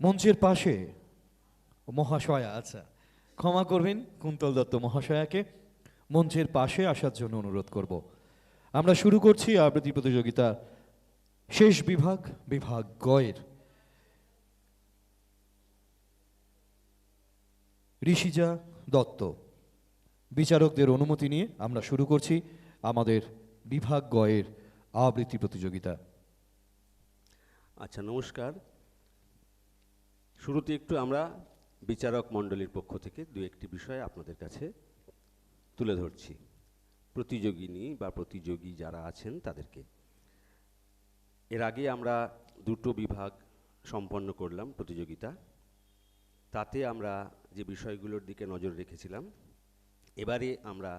মঞ্চের পাশে মহাশয়া, আচ্ছা ক্ষমা করবেন কুন্তল দত্ত মহাশয়াকে মঞ্চের পাশে আসার জন্য অনুরোধ করব। আমরা শুরু করছি আবৃত্তি প্রতিযোগিতা শেষ বিভাগ, বিভাগ গয়ের ঋষিজা দত্ত। বিচারকদের অনুমতি নিয়ে আমরা শুরু করছি আমাদের বিভাগ গয়ের আবৃত্তি প্রতিযোগিতা। আচ্ছা, নমস্কার। শুরুতে একটু আমরা বিচারক মণ্ডলীর পক্ষ থেকে দু একটি বিষয় আপনাদের কাছে তুলে ধরছি, প্রতিযোগিনী বা প্রতিযোগী যারা আছেন তাদেরকে। এর আগে আমরা দুটো বিভাগ সম্পন্ন করলাম প্রতিযোগিতা, তাতে আমরা যে বিষয়গুলোর দিকে নজর রেখেছিলাম, এবারে আমরা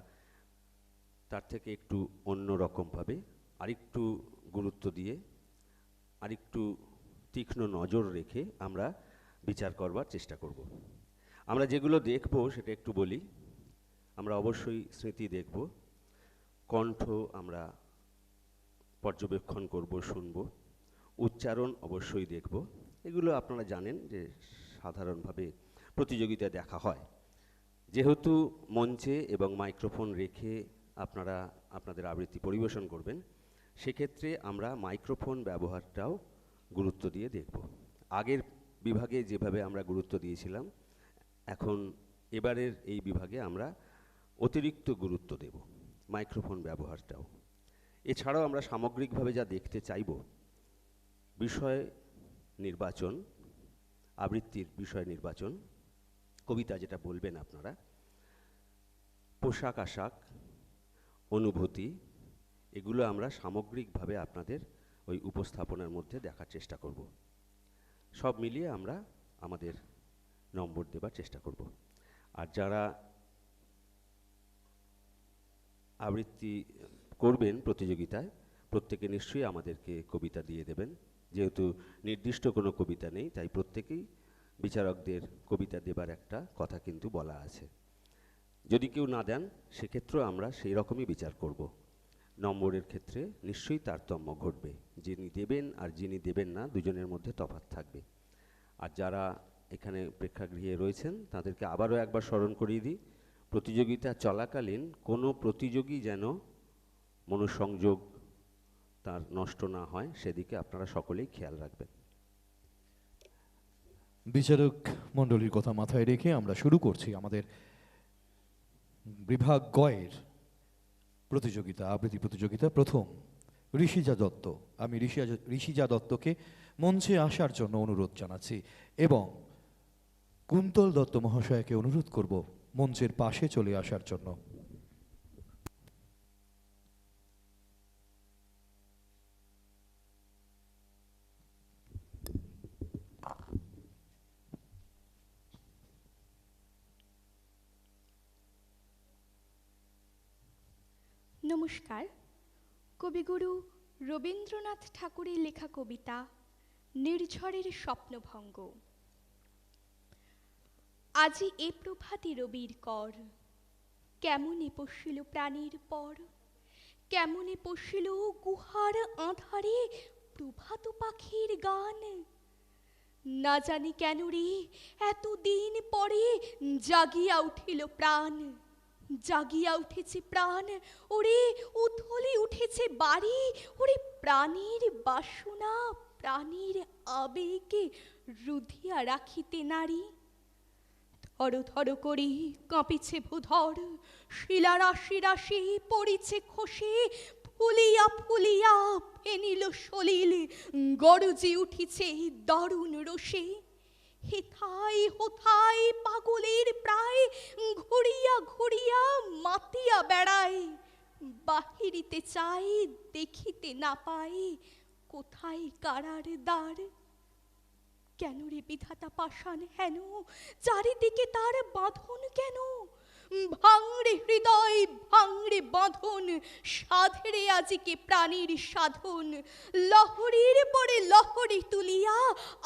তার থেকে একটু অন্য রকমভাবে আরেকটু গুরুত্ব দিয়ে আরেকটু তীক্ষ্ণ নজর রেখে আমরা বিচার করবার চেষ্টা করব। আমরা যেগুলো দেখব সেটা একটু বলি। আমরা অবশ্যই স্মৃতি দেখব, কণ্ঠ আমরা পর্যবেক্ষণ করব, শুনব, উচ্চারণ অবশ্যই দেখব। এগুলো আপনারা জানেন যে সাধারণভাবে প্রতিযোগিতায় দেখা হয়। যেহেতু মঞ্চে এবং মাইক্রোফোন রেখে আপনারা আপনাদের আবৃত্তি পরিবেশন করবেন, সেক্ষেত্রে আমরা মাইক্রোফোন ব্যবহারটাও গুরুত্ব দিয়ে দেখব। আগের বিভাগে যেভাবে আমরা গুরুত্ব দিয়েছিলাম, এখন এবারের এই বিভাগে আমরা অতিরিক্ত গুরুত্ব দেব মাইক্রোফোন ব্যবহারটাও। এছাড়াও আমরা সামগ্রিকভাবে যা দেখতে চাইব, বিষয় নির্বাচন, আবৃত্তির বিষয় নির্বাচন, কবিতা যেটা বলবেন আপনারা, পোশাক আশাক, অনুভূতি, এগুলো আমরা সামগ্রিকভাবে আপনাদের ওই উপস্থাপনার মধ্যে দেখার চেষ্টা করব। সব মিলিয়ে আমরা আমাদের নম্বর দেবার চেষ্টা করব। আর যারা আবৃত্তি করবেন প্রতিযোগিতায়, প্রত্যেকে নিশ্চয়ই আমাদেরকে কবিতা দিয়ে দেবেন। যেহেতু নির্দিষ্ট কোনো কবিতা নেই, তাই প্রত্যেকেই বিচারকদের কবিতা দেবার একটা কথা কিন্তু বলা আছে। যদি কেউ না দেন, সেক্ষেত্রেও আমরা সেই রকমই বিচার করব। নম্বরের ক্ষেত্রে নিশ্চয়ই তারতম্য ঘটবে, যিনি দেবেন আর যিনি দেবেন না, দুজনের মধ্যে তফাৎ থাকবে। আর যারা এখানে প্রেক্ষাগৃহে রয়েছেন তাদেরকে আবারও একবার স্মরণ করিয়ে দিই, প্রতিযোগিতা চলাকালীন কোনো প্রতিযোগী যেন মনোসংযোগ তার নষ্ট না হয়, সেদিকে আপনারা সকলেই খেয়াল রাখবেন। বিচারক মণ্ডলীর কথা মাথায় রেখে আমরা শুরু করছি আমাদের বিভাগ গয়ের প্রতিযোগিতা, আবৃত্তি প্রতিযোগিতা। প্রথম ঋষিজা দত্ত। আমি ঋষিজা দত্তকে মঞ্চে আসার জন্য অনুরোধ জানাচ্ছি এবং কুন্তল দত্ত মহাশয়কে অনুরোধ করব মঞ্চের পাশে চলে আসার জন্য। নমস্কার। কবিগুরু রবীন্দ্রনাথ ঠাকুরের লেখা কবিতা নির্ঝরের স্বপ্নভঙ্গ। আজি এ প্রভাতি রবির কর, কেমনে পশিল প্রাণীর পর, কেমনে পশিল গুহার আঁধারে প্রভাত পাখির গান। না জানি কেন রে এতদিন পরে জাগিয়া উঠিল প্রাণ, জাগিয়া উঠেছে প্রাণ, ওরে উথলি উঠেছে বাড়ি, ওরে প্রাণীর বাসনা, প্রাণীর আবেগে রুধিয়া রাখিতে নারী। ধর ধর করি কাঁপিছে ভূধর, শিলা রাশি রাশি পড়িছে খসে, ফুলিয়া ফুলিয়া ফেনিল সলিল, গরজি উঠিছে দারুণ রোষে। হেথায় হোথায় পাগলের প্রায়, ঘুরিয়া ঘুরিয়া মাতিয়া বেড়ায়, বাহিরিতে চাই দেখিতে না পাই, কোথায় কারার দ্বার। কেন রে বিধাতা পাষাণ হেন, চারিদিকে তার বাঁধন কেন? ভাঙড়ে হৃদয় ভাঙড়ে বাঁধন, সাধরে আজিকে প্রাণীর সাধন। লহরীর পরে লহরী তুলিয়া,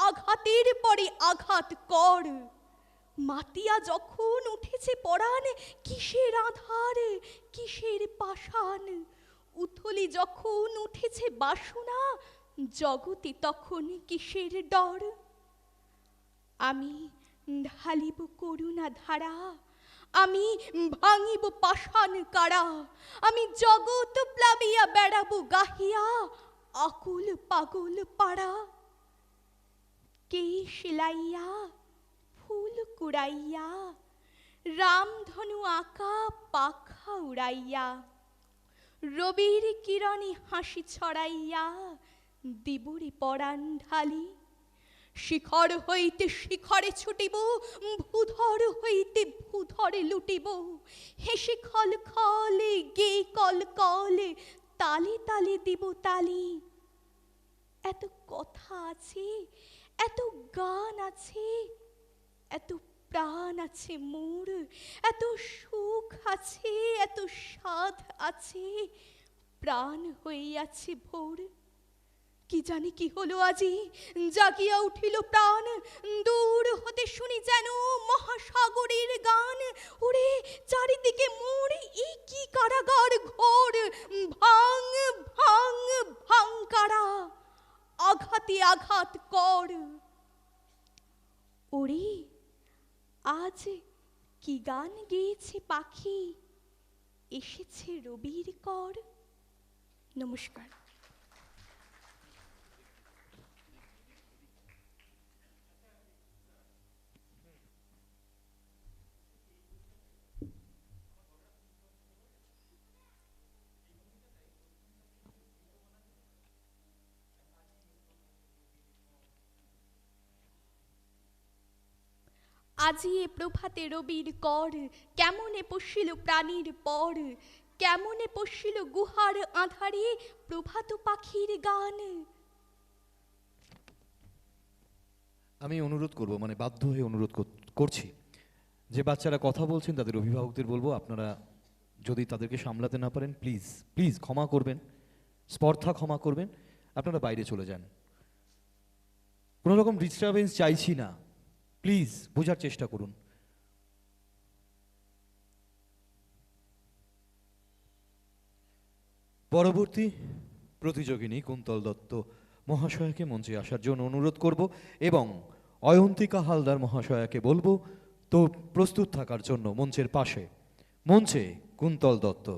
আঘাতের পরে আঘাত কর। মাতিয়া যখন উঠেছে পরাণ, কিসের আধার কিসের পাষাণ। উথলি যখন উঠেছে বাসনা, জগতে তখন কিসের ডর। আমি ঢালিব করুণা ধারা, আমি ভাঙিব পাষাণ কারা, আমি জগৎ প্লাবিয়া বেড়াবো গাহিয়া আকুল পাগল পাড়া। কে সেলাইয়া ফুল কুড়াইয়া, রামধনু আঁকা পাখা উড়াইয়া, রবির কিরণে হাসি ছড়াইয়া দিবরে পরাণ ঢালি। শিখর হইতে শিখরে ছুটিব, ভূধর হইতে ভূধরে লুটিব, হেসে খল খলে গে কল কলে, তালে তালে দিব তালি। এত কথা আছে, এত গান আছে, এত প্রাণ আছে মোর, এত সুখ আছে, এত সাধ আছে, প্রাণ হইয়াছে ভোর। কি জানি কি হলো আজি, জাগিয়া উঠিল প্রাণ, দূর হতে শুনি যেন মহাসাগরের গান। ওরে চারিদিকে মোর, এই কি কারাগার ঘোর, ভাঙ ভাঙ ভাঙ কারা, আঘাতে আঘাত কর। ওরে আজ কি গান গেয়েছে পাখি, এসেছে রবির কর। নমস্কার। আজি এ প্রভাতে রবির কর, কেমনে পশিল প্রাণীর পর, কেমনে পশিল গুহার আঁধারে প্রভাত পাখির গান। আমি অনুরোধ করব, মানে বাধ্য হয়ে অনুরোধ করছি, যে বাচ্চারা কথা বলছেন তাদের অভিভাবকদের বলবো, আপনারা যদি তাদেরকে সামলাতে না পারেন প্লিজ প্লিজ ক্ষমা করবেন, স্পর্ধা ক্ষমা করবেন, আপনারা বাইরে চলে যান। কোনো রকম ডিস্টারবেন্স চাইছি না, প্লিজ বোঝার চেষ্টা করুন। পরবর্তী প্রতিযোগিনী কুন্তল দত্ত মহাশয়াকে মঞ্চে আসার জন্য অনুরোধ করব এবং অয়ন্তিকা হালদার মহাশয়াকে বলবো তো প্রস্তুত থাকার জন্য মঞ্চের পাশে। মঞ্চে কুন্তল দত্ত।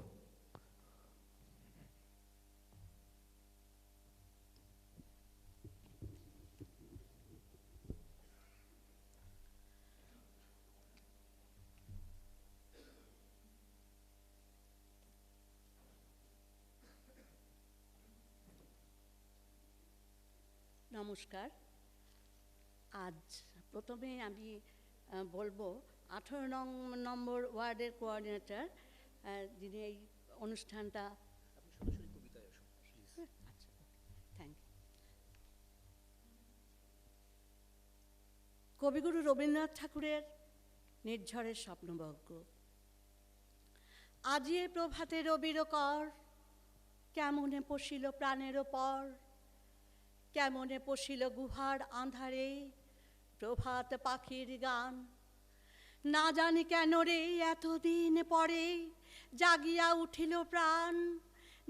নমস্কার। আজ প্রথমে আমি বলবো 18 নম্বর ওয়ার্ডের কোঅর্ডিনেটর, যিনি এই অনুষ্ঠানটা, থ্যাংক ইউ। কবিগুরু রবীন্দ্রনাথ ঠাকুরের নির্ঝরের স্বপ্নবজ্ঞ। আজি এ প্রভাতে রবির কর, কেমনে পশিল প্রাণের পর, কেমনে পশিল গুহার আঁধারে প্রভাত পাখির গান। না জানি কেন রে এতদিন পরে জাগিয়া উঠিল প্রাণ,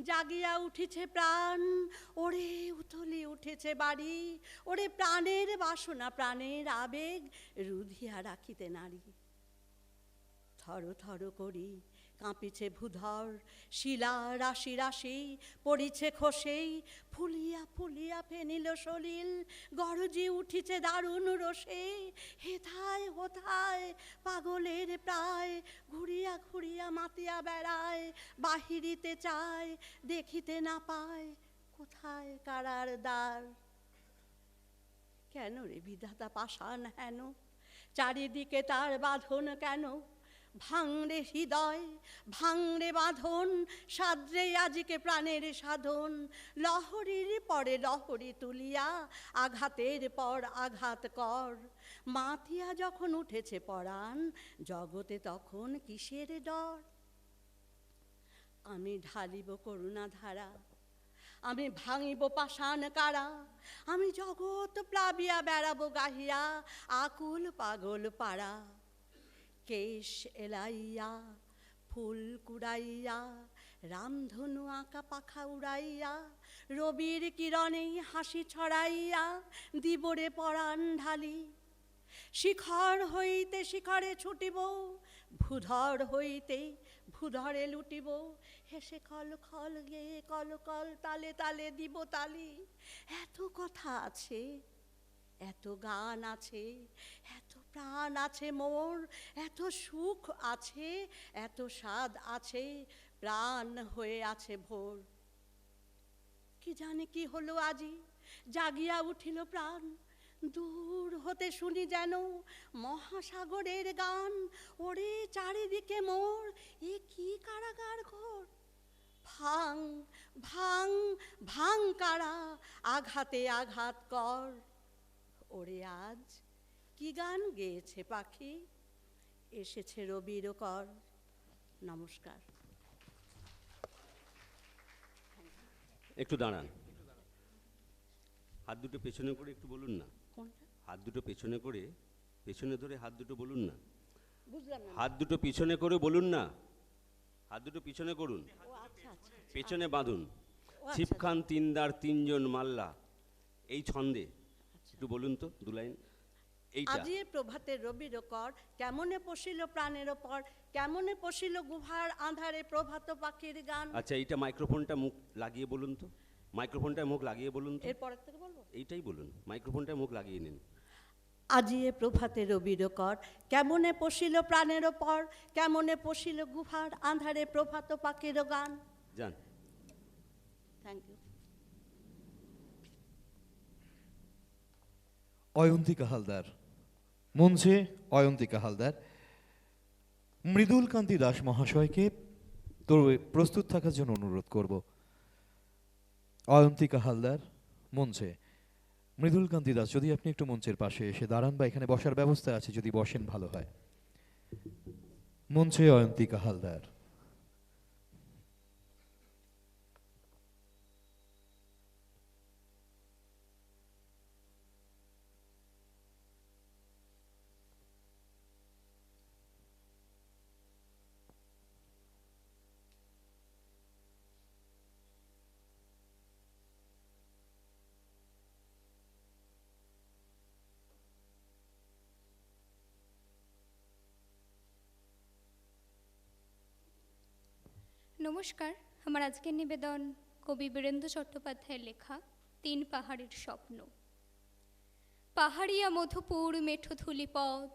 জাগিয়া উঠিছে প্রাণ। ওরে উথলি উঠেছে বাড়ি, ওরে প্রাণের বাসনা প্রাণের আবেগ রুধিয়া রাখিতে নারী। থর থর করি কাঁপিছে ভূধর, শিলা রাশি রাশি পড়িছে খসেই, ফুলিয়া ফুলিয়া ফেনিল সলিল, গরজি উঠিছে দারুণ রসে। হেথায় হোথায় পাগলের প্রায়, ঘুরিয়া ঘুরিয়া মাতিয়া বেড়ায়, বাহিরিতে চায় দেখিতে না পায়, কোথায় কারার দ্বার। কেন রে বিধাতা পাষাণ হেন, চারিদিকে তার বাঁধন কেন। ভাঙড়ে হৃদয় ভাঙড়ে বাঁধন, সাদ্রে আজিকে প্রাণের সাধন। লহরীর পরে লহরী তুলিয়া আঘাতের পর আঘাত কর। মাতিয়া যখন উঠেছে পরাণ, জগতে তখন কিসের ডর। আমি ঢালিব করুণা ধারা, আমি ভাঙিব পাষাণ কারা, আমি জগৎ প্লাবিয়া বেড়াবো গাহিয়া আকুল পাগল পাড়া। কেশ এলাইয়া ফুল কুড়াইয়া, রামধনু আঁকা পাখা উড়াইয়া, রবির কিরণে হাসি ছড়াইয়া দিবরে পরাণ ঢালি। শিখর হইতে শিখরে ছুটিব, ভূধর হইতে ভূধরে লুটিব, হেসে খল খল গেয়ে কল কল তালে তালে দিব তালি। এত কথা আছে, এত গান আছে, এত প্রাণ আছে মোর, এত সুখ আছে, এত স্বাদ আছে, প্রাণ হয়ে আছে ভোর। কি জানে কি হলো আজি, জাগিয়া উঠিল প্রাণ, দূর হতে শুনি যেন মহাসাগরের গান। ওরে চারিদিকে মোর, এ কি কারাগার ঘোর। ভাঙ ভাঙ ভাঙ কারা, আঘাতে আঘাত কর। ওরে আজ কি গান গেয়েছে পাখি, এসেছে রবির কর। নমস্কার। একটু দাঁড়ান, হাত দুটো পেছনে করে একটু বলুন না। কোনটা? হাত দুটো পেছনে করে, পেছনে ধরে হাত দুটো বলুন না। বুঝলাম না। হাত দুটো পিছনে করে বলুন না, হাত দুটো পিছনে করুন, ও আচ্ছা আচ্ছা। পেছনে বাঁধুন। আচ্ছা। ছিপখান তিনদার তিনজন মাল্লা, এই ছন্দে একটু বলুন তো দু লাইন এইটা। আজিয়ে প্রভাতে রবির কর, কেমনে পশিল প্রাণের ওপর, কেমনে পশিল গুহার আঁধারে প্রভাত পাখির গান। আচ্ছা, এইটা মাইক্রোফোনটা মুখ লাগিয়ে বলুন তো, মাইক্রোফোনটা মুখ লাগিয়ে বলুন তো। এরপরের থেকে বলবো। এইটাই বলুন, মাইক্রোফোনটা মুখ লাগিয়ে নিন। আজিয়ে প্রভাতে রবির কর, কেমনে পশিল প্রাণের ওপর, কেমনে পশিল গুহার আঁধারে প্রভাত পাখির গান। যান। Thank you. অয়ন্তিকা হালদার, মঞ্চে অয়ন্তিকা হালদার। মৃদুল কান্তি দাস মহাশয়কে তোর প্রস্তুত থাকার জন্য অনুরোধ করব। অয়ন্তিকা হালদার মঞ্চে। মৃদুল কান্তি দাস, যদি আপনি একটু মঞ্চের পাশে এসে দাঁড়ান, বা এখানে বসার ব্যবস্থা আছে, যদি বসেন ভালো হয়। মঞ্চে অয়ন্তিকা হালদার। নমস্কার। আমার আজকের নিবেদন কবি বীরেন্দ্র চট্টোপাধ্যায়ের লেখা তিন পাহাড়ের স্বপ্ন। পাহাড়িয়া মধুপুর মেঠো ধূলিপথ,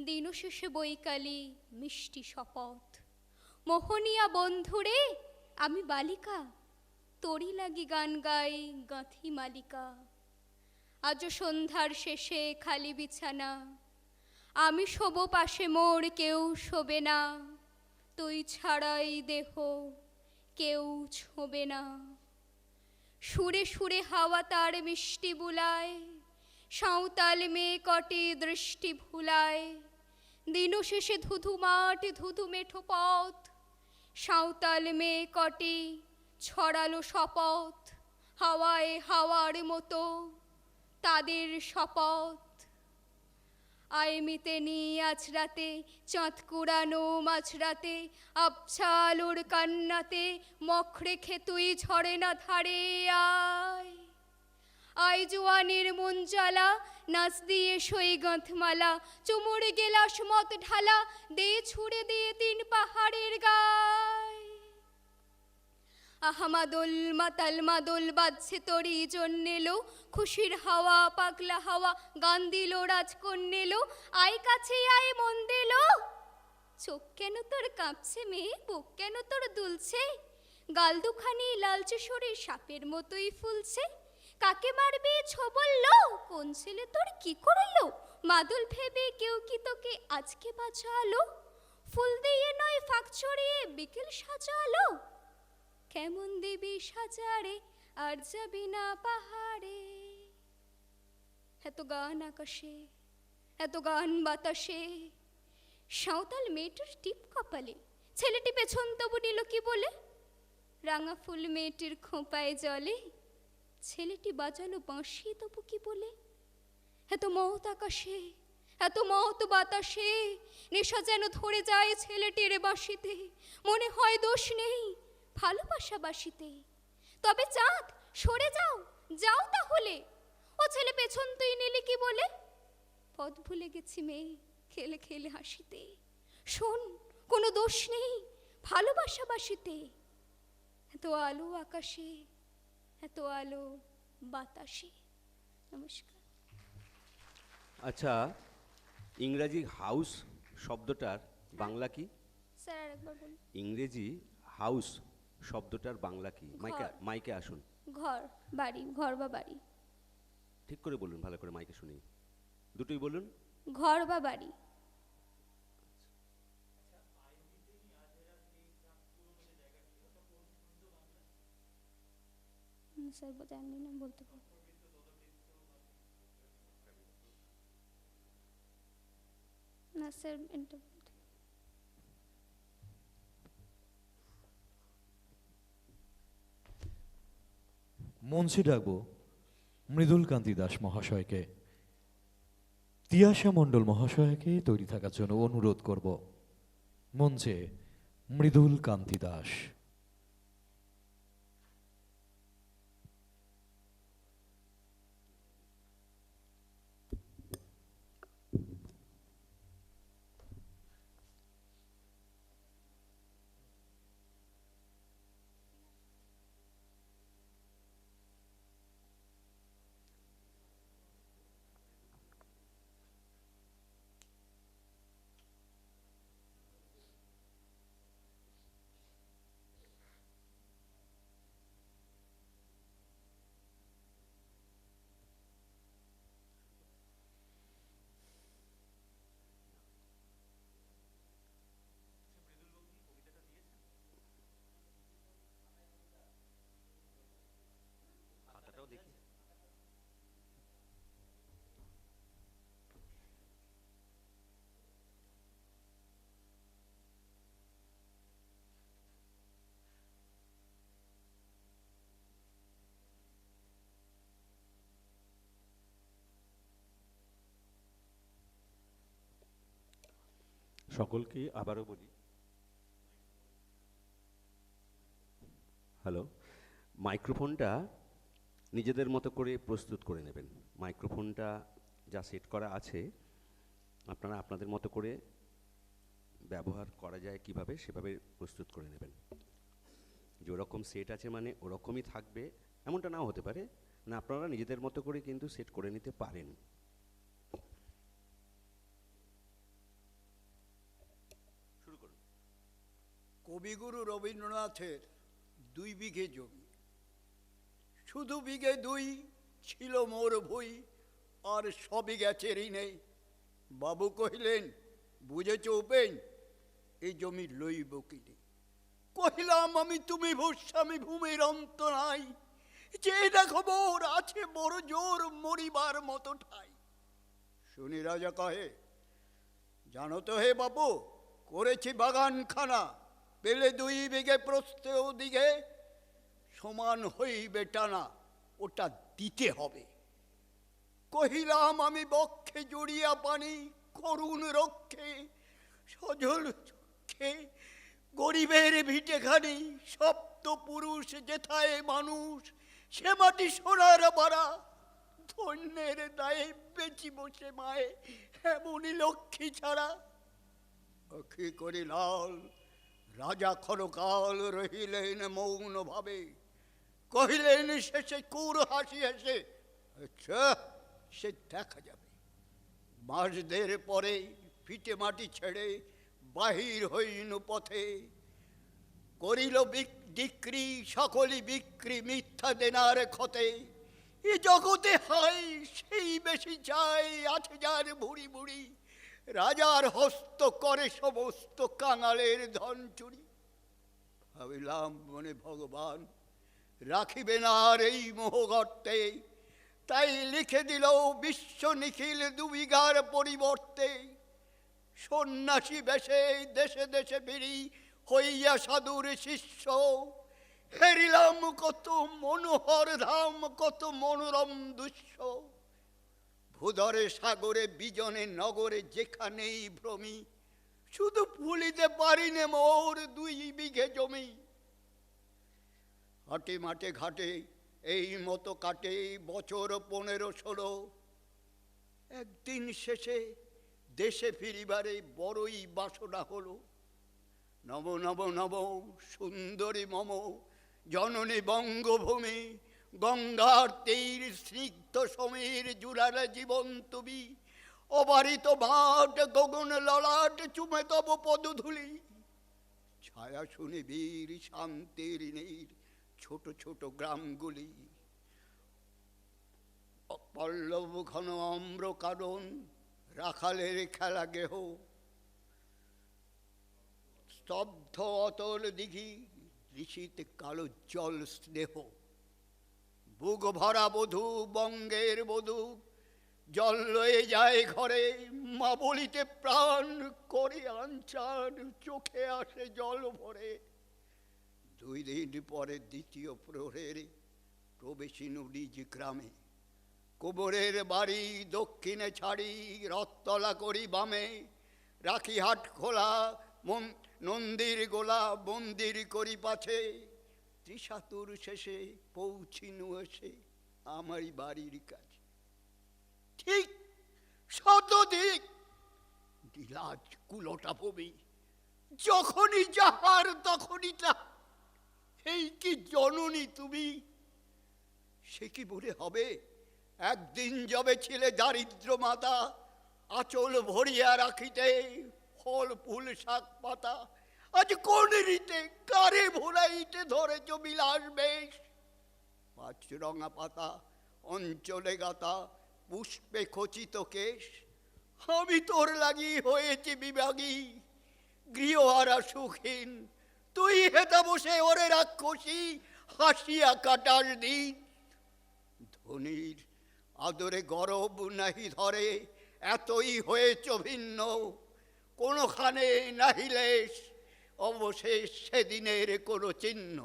দিনশেষে বৈকালী মিষ্টি শপথ। মোহনিয়া বন্ধুরে আমি বালিকা, তোরি লাগি গান গাই গাঁথি মালিকা। আজ সন্ধ্যার শেষে খালি বিছানা, আমি শোবো পাশে মোর কেউ শোবে না। তুই ছাড়াই দেহ কেউ ছোঁবে না। সুরে সুরে হাওয়া তার মিষ্টি বুলায়, সাঁওতাল মেয়ে কটে দৃষ্টি ভুলায়। দিনশেষে ধুধু মাঠ ধুধু মেঠো পথ, সাঁওতাল মেয়ে কটে ছড়ালো শপথ। হাওয়ায় হাওয়ার মতো তাদের শপথ। আইমিতে নিয়ে আজ রাতে চাঁদ কুড়ানো মাঝরাতে, আবছা আলোর কান্নাতে মখ রেখে তুই ঝরে না ধারে আয়। আই জোয়ানের মন জ্বালা, নাচ দিয়ে সই গাঁথমালা, চুমুর গেলাস মত ঢালা, দে ছুড়ে দিয়ে তিন পাহাড়ের গায়। আহা মাদল মাতাল মাদল বাজছে তোরই জন্যেলো, খুশির হাওয়া পাগলা হাওয়া গান দিল রাজকন্যেলো। আয় কাছে আয় মন দিল, চোখ কেন তোর কাঁপছে মেয়ে, বুক কেন তোর দুলছে। গাল দুখানি লালচে শরীর সাপের মতোই ফুলছে। কাকে মারবে ছোবললো, কোন ছেলে তোর কি করলো। মাদল ভেবে কেউ কি তোকে আজকে বাঁচালো, ফুল দিয়ে নয় ফাঁক ছড়িয়ে বিকেল সাজালো। কেমন দেবী সাজারে আর যাবি না পাহাড়ে। এত গান আকাশে, এত গান বাতাসে, সাঁওতাল মেয়েটির টিপ কপালে, ছেলেটি পেছন তবু নিল কি বলে। রাঙা ফুল মেয়েটির খোঁপায় জলে, ছেলেটি বাজালো বাঁশি তবু কি বলে। এত মহৎ আকাশে, এত মহৎ বাতাসে, নেশা যেন ধরে যায় ছেলেটির বাঁশিতে। মনে হয় দোষ নেই ভালোবাসা বাসিতে। তবে চাঁদ সরে যাও, যাও তাহলে। ও ছেলে পেছন তুই নিলি কি বলে। পথ ভুলে গেছি মেয়ে খেলে খেলে হাসিতে। শোন, কোনো দোষ নেই ভালোবাসা বাসিতে। এত আলো আকাশে, এত আলো বাতাসে। নমস্কার। আচ্ছা, ইংরাজি হাউস শব্দটার বাংলা কি? স্যার আরেকবার বলুন। ইংরেজি হাউস শব্দটার বাংলা কি? মাইকে ঘর। মাইকে আসুন, ঘর, বাড়ি, ঘর বা বাড়ি। ঠিক করে বলুন, ভালো করে মাইকে শুনি। দুটোই বলুন। ঘর বা বাড়ি। স্যার জানি না, বলতে পারবো না স্যার, এটা বলতে। মঞ্চে ডাকবো মৃদুল কান্তি দাস মহাশয়কে। তিয়াশা মণ্ডল মহাশয়কে তৈরি থাকার জন্য অনুরোধ করব। মঞ্চে মৃদুল কান্তি দাস। খাতাটাও দেখি। সকলকে আবারও বলি, হ্যালো, মাইক্রোফোনটা নিজেদের মতো করে প্রস্তুত করে নেবেন। মাইক্রোফোনটা যা সেট করা আছে আপনারা আপনাদের মতো করে ব্যবহার করা যায় কিভাবে সেভাবে প্রস্তুত করে নেবেন। যে ওরকম সেট আছে মানে ওরকমই থাকবে এমনটা নাও হতে পারে, না আপনারা নিজেদের মতো করে কিন্তু সেট করে নিতে পারেন। শুরু করুন। কবিগুরু রবীন্দ্রনাথের 2 বিঘে জমি, শুধু বিঘে 2 ছিল মোর ভুই, আর সবই গেছে ঋণে। বাবু কহিলেন, বুঝেছ উপেন, এই জমি লইব কিনে। কহিলাম আমি তুমি ভূস্বামী, ভূমির অন্ত নাই, যে এটা খবর আছে বড় জোর মরিবার মতো ঠাই। শুনি রাজা কহে, জানো তো হে বাবু, করেছি বাগানখানা, পেলে 2 বিঘে প্রস্থে ও দিকে, সমান হইবে টানা, ওটা দিতে হবে। কহিলাম আমি বক্ষে জড়িয়া পানি, করুণ রক্ষে সজল চক্ষে, গরিবের ভিটেখানি, সপ্ত পুরুষ যেথায় মানুষ, সে মাটি সোনার বাড়া, ধন্যের দায়ে বেচি বসে মায়ে, এমনই লক্ষ্মী ছাড়া। আখি করি লাল, রাজা ক্ষণকাল রহিলেন মৌন ভাবে, কহিলেন শেষে কুর হাসি হেসে, আচ্ছা সে দেখা যাবে। মাস 1.5 পরে ফিটে মাটি ছেড়ে বাহির হইন পথে, করিল ডিক্রি সকলই বিক্রি মিথ্যা দেনার ক্ষতে। এ জগতে হাই সেই বেশি চাই, আছে যার ভুড়ি ভুড়ি, রাজার হস্ত করে সমস্ত কাঙালের ধন চুরি। ভাবিলাম মনে ভগবান রাখিবে না আর এই মোহগর্তে, তাই লিখে দিল বিশ্ব নিখিল 2 বিঘার পরিবর্তে। সন্ন্যাসী বেশে দেশে দেশে বেরি হইয়া সাধুর শিষ্য, হেরিলাম কত মনোহর ধাম, কত মনোরম দৃশ্য। ভূধরে সাগরে বিজনে নগরে যেখানেই ভ্রমি, শুধু ভুলিতে পারিনে মোর 2 বিঘে জমি। হাটে মাঠে ঘাটে এই মতো কাটে বছর 15-16, একদিন শেষে দেশে ফিরিবারে বড়ই বাসনা হলো। নব নব নব সুন্দরী মম জননী বঙ্গভূমি, গঙ্গার তীর স্নিগ্ধ সমীর জুড়ালে জীবন তুমি, অবারিত ভাট গগন ললাট চুমে তব পদধূলি, ছায়া শুনে বীর শান্তির নীর ছোট ছোট গ্রামগুলি, পল্লব ঘন অম্র কারণ রাখালের খেলা গেহ, স্তব্ধ অতল দিঘি ঋষিতে কালো জল স্নেহ, বুক ভরা বধূ বঙ্গের বধূ জল লয়ে যায় ঘরে, মা বলিতে প্রাণ করে আনচান চোখে আসে জল ভরে। 2 দিন পরে দ্বিতীয় প্রহরের প্রবেশী নিজ গ্রামে, কুবরের বাড়ি দক্ষিণে ছাড়ি রথতলা করি বামে, রাখি হাট খোলা নন্দীর গোলা মন্দির করি পাছে, ত্রিশাতুর শেষে পৌঁছিনু এসে আমারই বাড়ির কাছে। ঠিক শতদিক নীলাজ কুলটা পবি, যখনই যাহার তখনই তা, এই কি জননী তুমি, সে কি বলে হবে? একদিন যবে ছিলে দারিদ্র মাতা, আঁচল ভরিয়া রাখিতে ফল ফুল শাক পাতা, আজ কোন রীতে কারে ভোলাইতে ধরেছ বিলাস বেশ, 5 রঙা পাতা অঞ্চলে গাতা পুষ্পে খচিত কেশ, আমি তোর লাগি হয়েছি বিভাগী গৃহহারা সুখীন, তুই হেতা বসে ওরে রাক্ষসী হাসিয়া কাটার দিন। ধনির আদরে গরব নাহি ধরে, এতই হয়েছ ভিন্ন, কোনখানে নাহিলেশ অবশেষ সেদিনের কোনো চিহ্ন।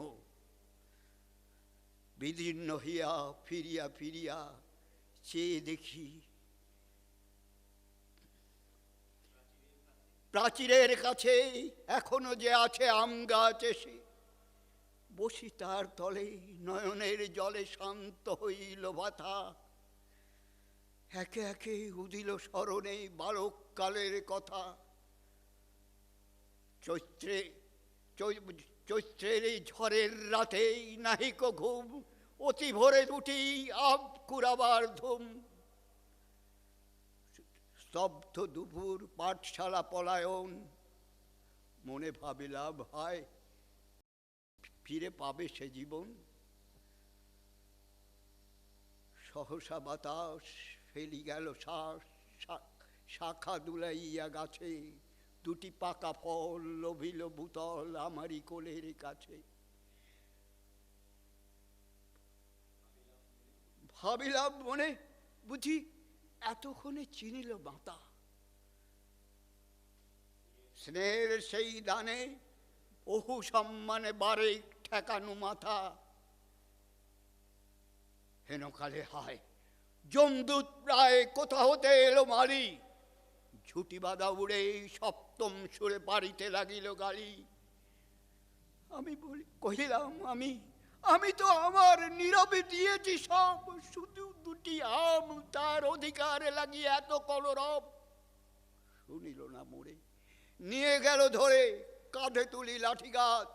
বিদীর্ণ হইয়া ফিরিয়া ফিরিয়া চেয়ে দেখি, প্রাচীরের কাছে এখনো যে আছে আম গাছ, এসে বসি তার তলে নয়নের জলে শান্ত হইল ভাথা, একে একে উদিল স্মরণে বালককালের কথা। চৈত্রের এই ঝড়ের রাতে নাহিক ঘুম, অতি ভোরে দুটি আব কুড়াবার ধুম, স্তব্ধ দুপুর পাঠশালা পলায়ন, মনে ভাবিলাম হায় ফিরে পাবে সে জীবন। সহসা বাতাস ফেলি গেল শ্বাস, শাখা দুলাইয়া গাছে, 2টি পাকা ফল লোভিল ভূতল আমারই কোলের কাছে। ভাবিলাম মনে বুঝি এতক্ষণে চিনিল মাতা, স্নেহের সেই দানে বহু সম্মানে বারে ঠেকানো মাথা। হেনকালে হায় যমদূত প্রায় কোথা হতে এলো মারি, ঝুটি বাঁধা উড়ে সপ্তম সুরে বাড়িতে লাগিল গালি। আমি কহিলাম আমি তো আমার নীরবে দিয়েছি সব, শুধু 2টি আম তার অধিকারে লাগিয়ে এত কলরব। শুনিল না মোরে, নিয়ে গেল ধরে কাঁধে তুলি লাঠি গাছ,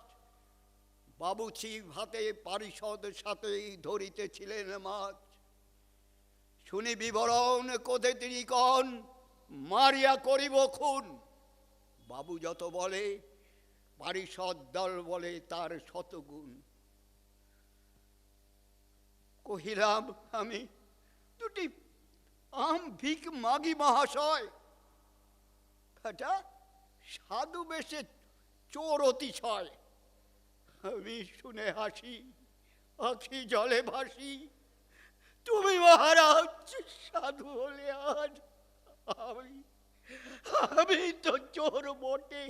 বাবুচি ভাতে পারিষদ সাথে ধরিতেছিলেন মাছ। শুনি বিবরণ কোথে তিনি কন, মারিয়া করিব খুন। বাবু যত বলে পারিষদ দল বলে তার শতগুণ। কহিলাম আমি 2টি আম ভিক মাগি মহাশয়। এটা সাধু বেশে চোর অতিশয়। আমি শুনে হাসি, আখি জলে ভাসি, তুমি মহারাজ সাধু হলে আজ আমি তো চোর বটে।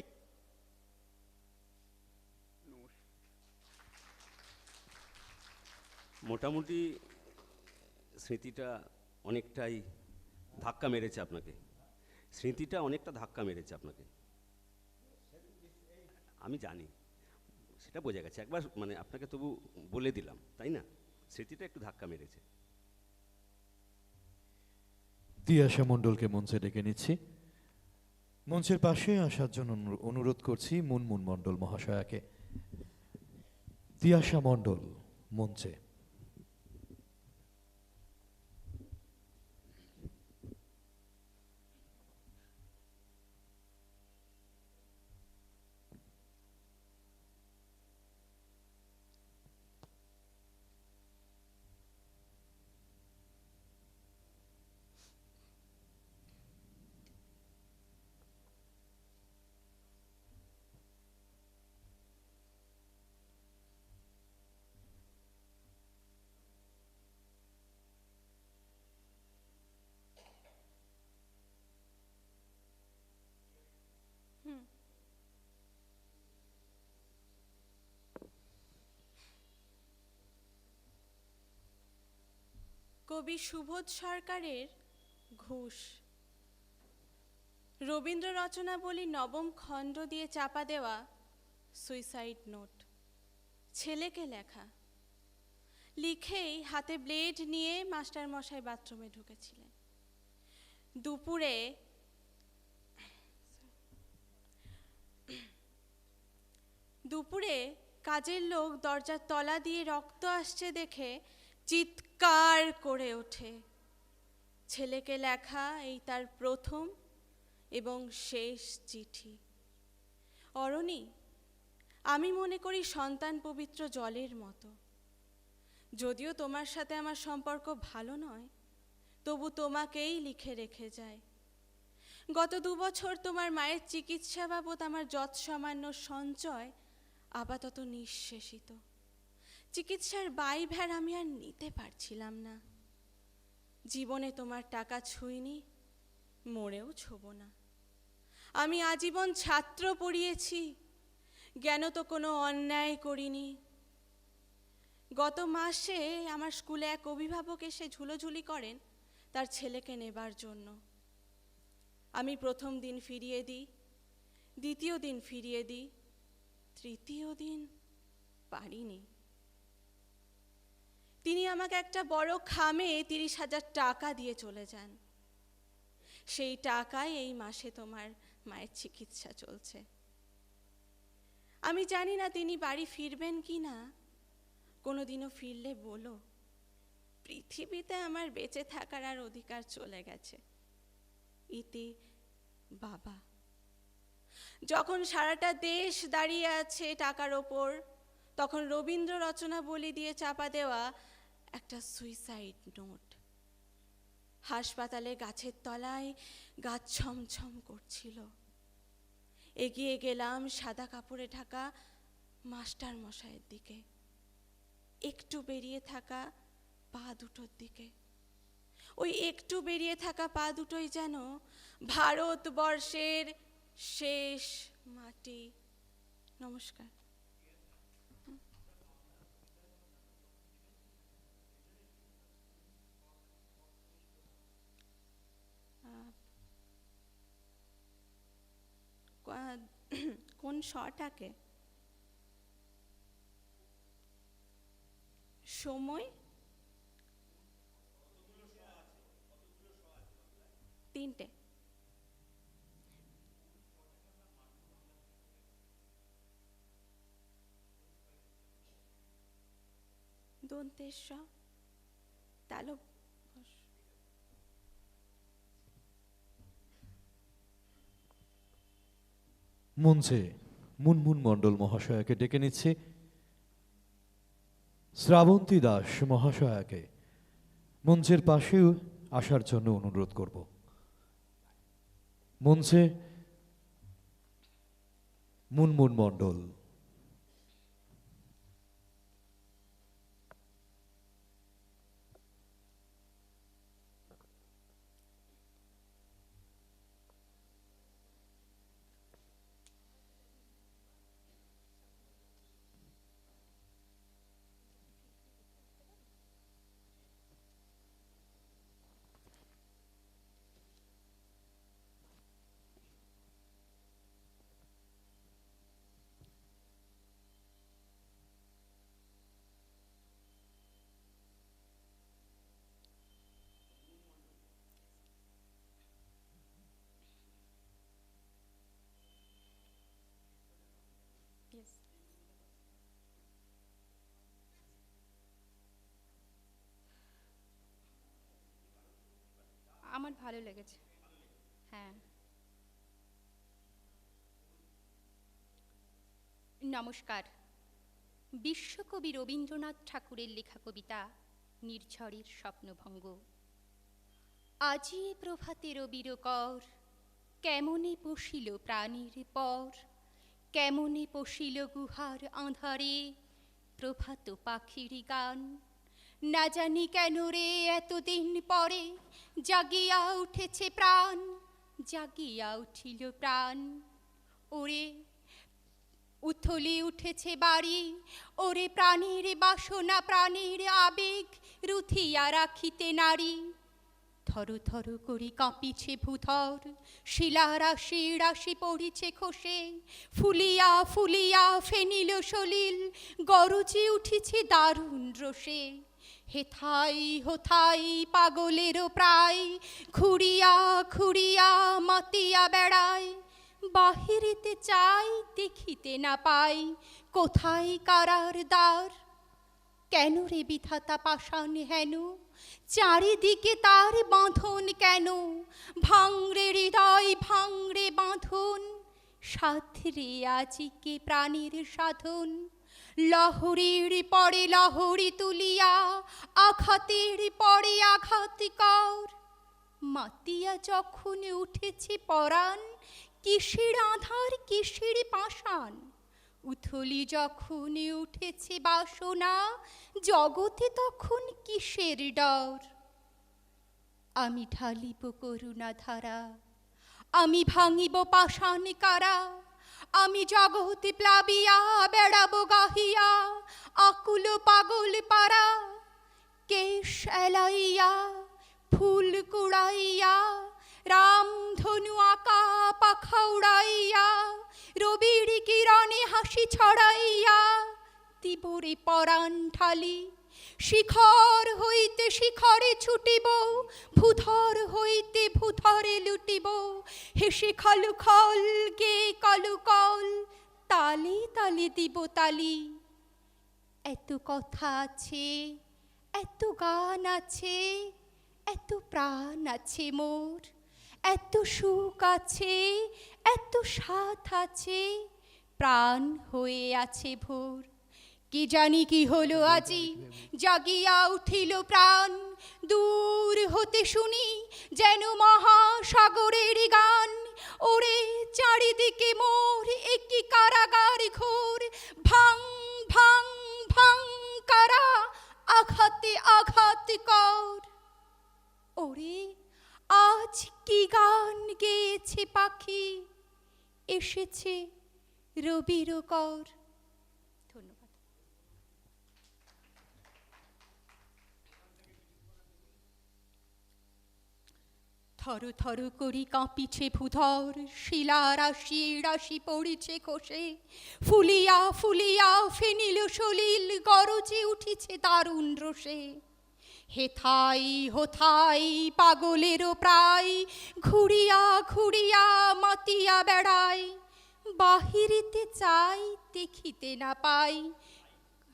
মোটামুটি স্মৃতিটা অনেকটাই ধাক্কা মেরেছে আপনাকে, স্মৃতিটা অনেকটা ধাক্কা মেরেছে আপনাকে, আমি জানি, সেটা বোঝা গেছে। একবার মানে আপনাকে তবু বলে দিলাম, তাই না? স্মৃতিটা একটু ধাক্কা মেরেছে। তিয়াশা মণ্ডলকে মঞ্চে ডেকে নিচ্ছি। মঞ্চের পাশে আসার জন্য অনুরোধ করছি মুনমুন মণ্ডল মহাশয়াকে। তিয়াশা মণ্ডল মঞ্চে। কবি সুবোধ সরকারের ঘুষ। রবীন্দ্র রচনাবলী নবম খণ্ড দিয়ে চাপা দেওয়া সুইসাইড নোট। ছেলেকে লেখা। লিখেই হাতে ব্লেড নিয়ে মাস্টার মশাই বাথরুমে ঢুকেছিলেন। দুপুরে কাজের লোক দরজার তলা দিয়ে রক্ত আসছে দেখে চিৎকার করে ওঠে। ছেলেকে লেখা এই তার প্রথম এবং শেষ চিঠি। অরণি, আমি মনে করি সন্তান পবিত্র জলের মতো। যদিও তোমার সাথে আমার সম্পর্ক ভালো নয়, তবু তোমাকেই লিখে রেখে যায়। গত 2 বছর তোমার মায়ের চিকিৎসা বাবদ আমার যৎসামান্য সঞ্চয় আপাতত নিঃশেষিত। চিকিৎসার ব্যয়ভার আমি আর নিতে পারছিলাম না। জীবনে তোমার টাকা ছুঁইনি, মরেও ছোব না। আমি আজীবন ছাত্র পড়িয়েছি, জ্ঞান তো কোনো অন্যায় করিনি। গত মাসে আমার স্কুলে এক অভিভাবক এসে ঝুলোঝুলি করেন তার ছেলেকে নেবার জন্য। আমি প্রথম দিন ফিরিয়ে দিই, দ্বিতীয় দিন ফিরিয়ে দিই, তৃতীয় দিন পারিনি। তিনি আমাকে একটা বড় খামে 30,000 টাকা দিয়ে চলে যান। সেই টাকায় এই মাসে তোমার মায়ের চিকিৎসা চলছে। আমি জানি না তিনি বাড়ি ফিরবেন কি না। কোনোদিনও ফিরলে বলো, পৃথিবীতে আমার বেঁচে থাকার আর অধিকার চলে গেছে। ইতি বাবা। যখন সারাটা দেশ দাঁড়িয়ে আছে টাকার ওপর, তখন রবীন্দ্র রচনাবলী দিয়ে চাপা দেওয়া একটা সুইসাইড নোট। হাসপাতালে গাছের তলায় গাছ ছমছম করছিল। এগিয়ে গেলাম সাদা কাপড়ে ঢাকা মাস্টার মশাইয়ের দিকে, একটু বেরিয়ে থাকা পা দুটোর দিকে। ওই একটু বেরিয়ে থাকা পা দুটোই যেন ভারতবর্ষের শেষ মাটি। নমস্কার। কোন শটাকে? সময় 3টে। দন্তেশ তালো। মঞ্চে মুনমুন মণ্ডল মহাশয়াকে ডেকে নিচ্ছে। শ্রাবন্তী দাস মহাশয়াকে মঞ্চের পাশেও আসার জন্য অনুরোধ করব। মঞ্চে মুনমুন মণ্ডল। ভালো লেগেছে। হ্যাঁ, নমস্কার। বিশ্বকবি রবীন্দ্রনাথ ঠাকুরের লেখা কবিতা নির্ঝরের স্বপ্নভঙ্গ। আজি এ প্রভাতে রবির কর, কেমনে পশিল প্রাণীর পর, কেমনে পশিল গুহার আঁধারে প্রভাত পাখির গান। না জানি কেন রে এতদিন পরে জাগিয়া উঠেছে প্রাণ, জাগিয়া উঠিল প্রাণ। ওরে উথলি উঠেছে বাড়ি, ওরে প্রাণীর বাসনা প্রাণীর আবেগ রুথিয়া রাখিতে নারী। থরু থরু করি কাঁপিছে ভূধর, শিলা রাশি রাশি পড়িছে খসে, ফুলিয়া ফুলিয়া ফেনিল সলিল গরজি উঠিছে দারুণ রোষে। হেথাই হোথাই পাগলেরও প্রায়, ঘুরিয়া ঘুরিয়া মাতিয়া বেড়ায়। বাহিরিতে চাই দেখিতে না পাই, কোথায় কারার দ্বার। কেন রে বিধাতা পাষাণ হেন, চারিদিকে তার বাঁধন কেন। ভাঙরে হৃদয় ভাঙরে বাঁধন, সাধরে আজিকে প্রাণীর সাধন। লহরীর পরে লহরী তুলিয়া, আঘাতের পরে আঘাত কর। মাতিয়া যখন উঠেছে পরাণ, কিসের আধার কিসের পাষাণ। উথলি যখন উঠেছে বাসনা, জগতে তখন কিসের ডর। আমি ঢালিব করুণা ধারা, আমি ভাঙিব পাষাণ কারা। আমি জগতে প্লাবিয়া বেড়াবো গাহিয়া, আকুল পাগল পারা। কেশ এলাইয়া ফুল কুড়াইয়া, রাম ধনু আঁকা পাখা উড়াইয়া, রবির কিরণে হাসি ছড়াইয়া দিবরে পরাণ ঢালি। শিখর হইতে শিখরে ছুটিব, ভূধর হইতে ভূধরে লুটিব। হেসে খালু খল গে কলু কল, তালে তালে দিব তালি। এত কথা আছে, এত গান আছে, এত প্রাণ আছে মোর। এত সুখ আছে, এত স্বাদ আছে, প্রাণ হয়ে আছে ভোর। কি জানি কি হলো আজি, জাগিয়া উঠিল প্রাণ। দূর হতে শুনি যেন মহাসাগরের গান। ওরে চারিদিকে মোর একই কারাগার ঘোর। ভাং ভাং ভাং কারা, আঘাতে আঘাত কর। ওরে আজ কি গান গেয়েছে পাখি, এসেছে রবির কর। ধন্যবাদ। থরু থরু করি কাঁপিছে ভূধর, শিলা রাশি রাশি পড়িছে খসে। ফুলিয়া ফুলিয়া ফেনিল সলিল গরজে উঠিছে দারুণ রোষে। হেথাই হোথাই পাগলেরও প্রায়, ঘুরিয়া ঘুরিয়া মাতিয়া বেড়ায়। বাহিরিতে চাই দেখিতে না পাই।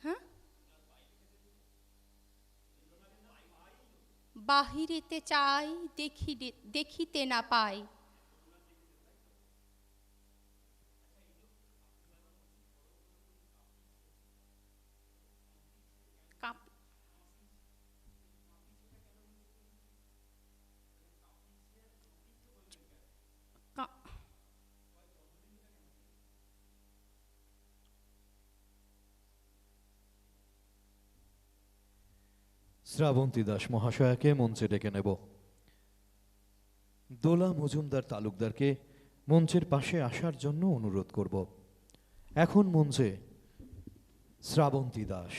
হ্যাঁ, বাহিরিতে চাই দেখিতে না পাই। শ্রাবন্তী দাস মহাশয়াকে মঞ্চে ডেকে নেব। দোলা মজুমদার তালুকদারকে মঞ্চের পাশে আসার জন্য অনুরোধ করব। এখন মঞ্চে শ্রাবন্তী দাস।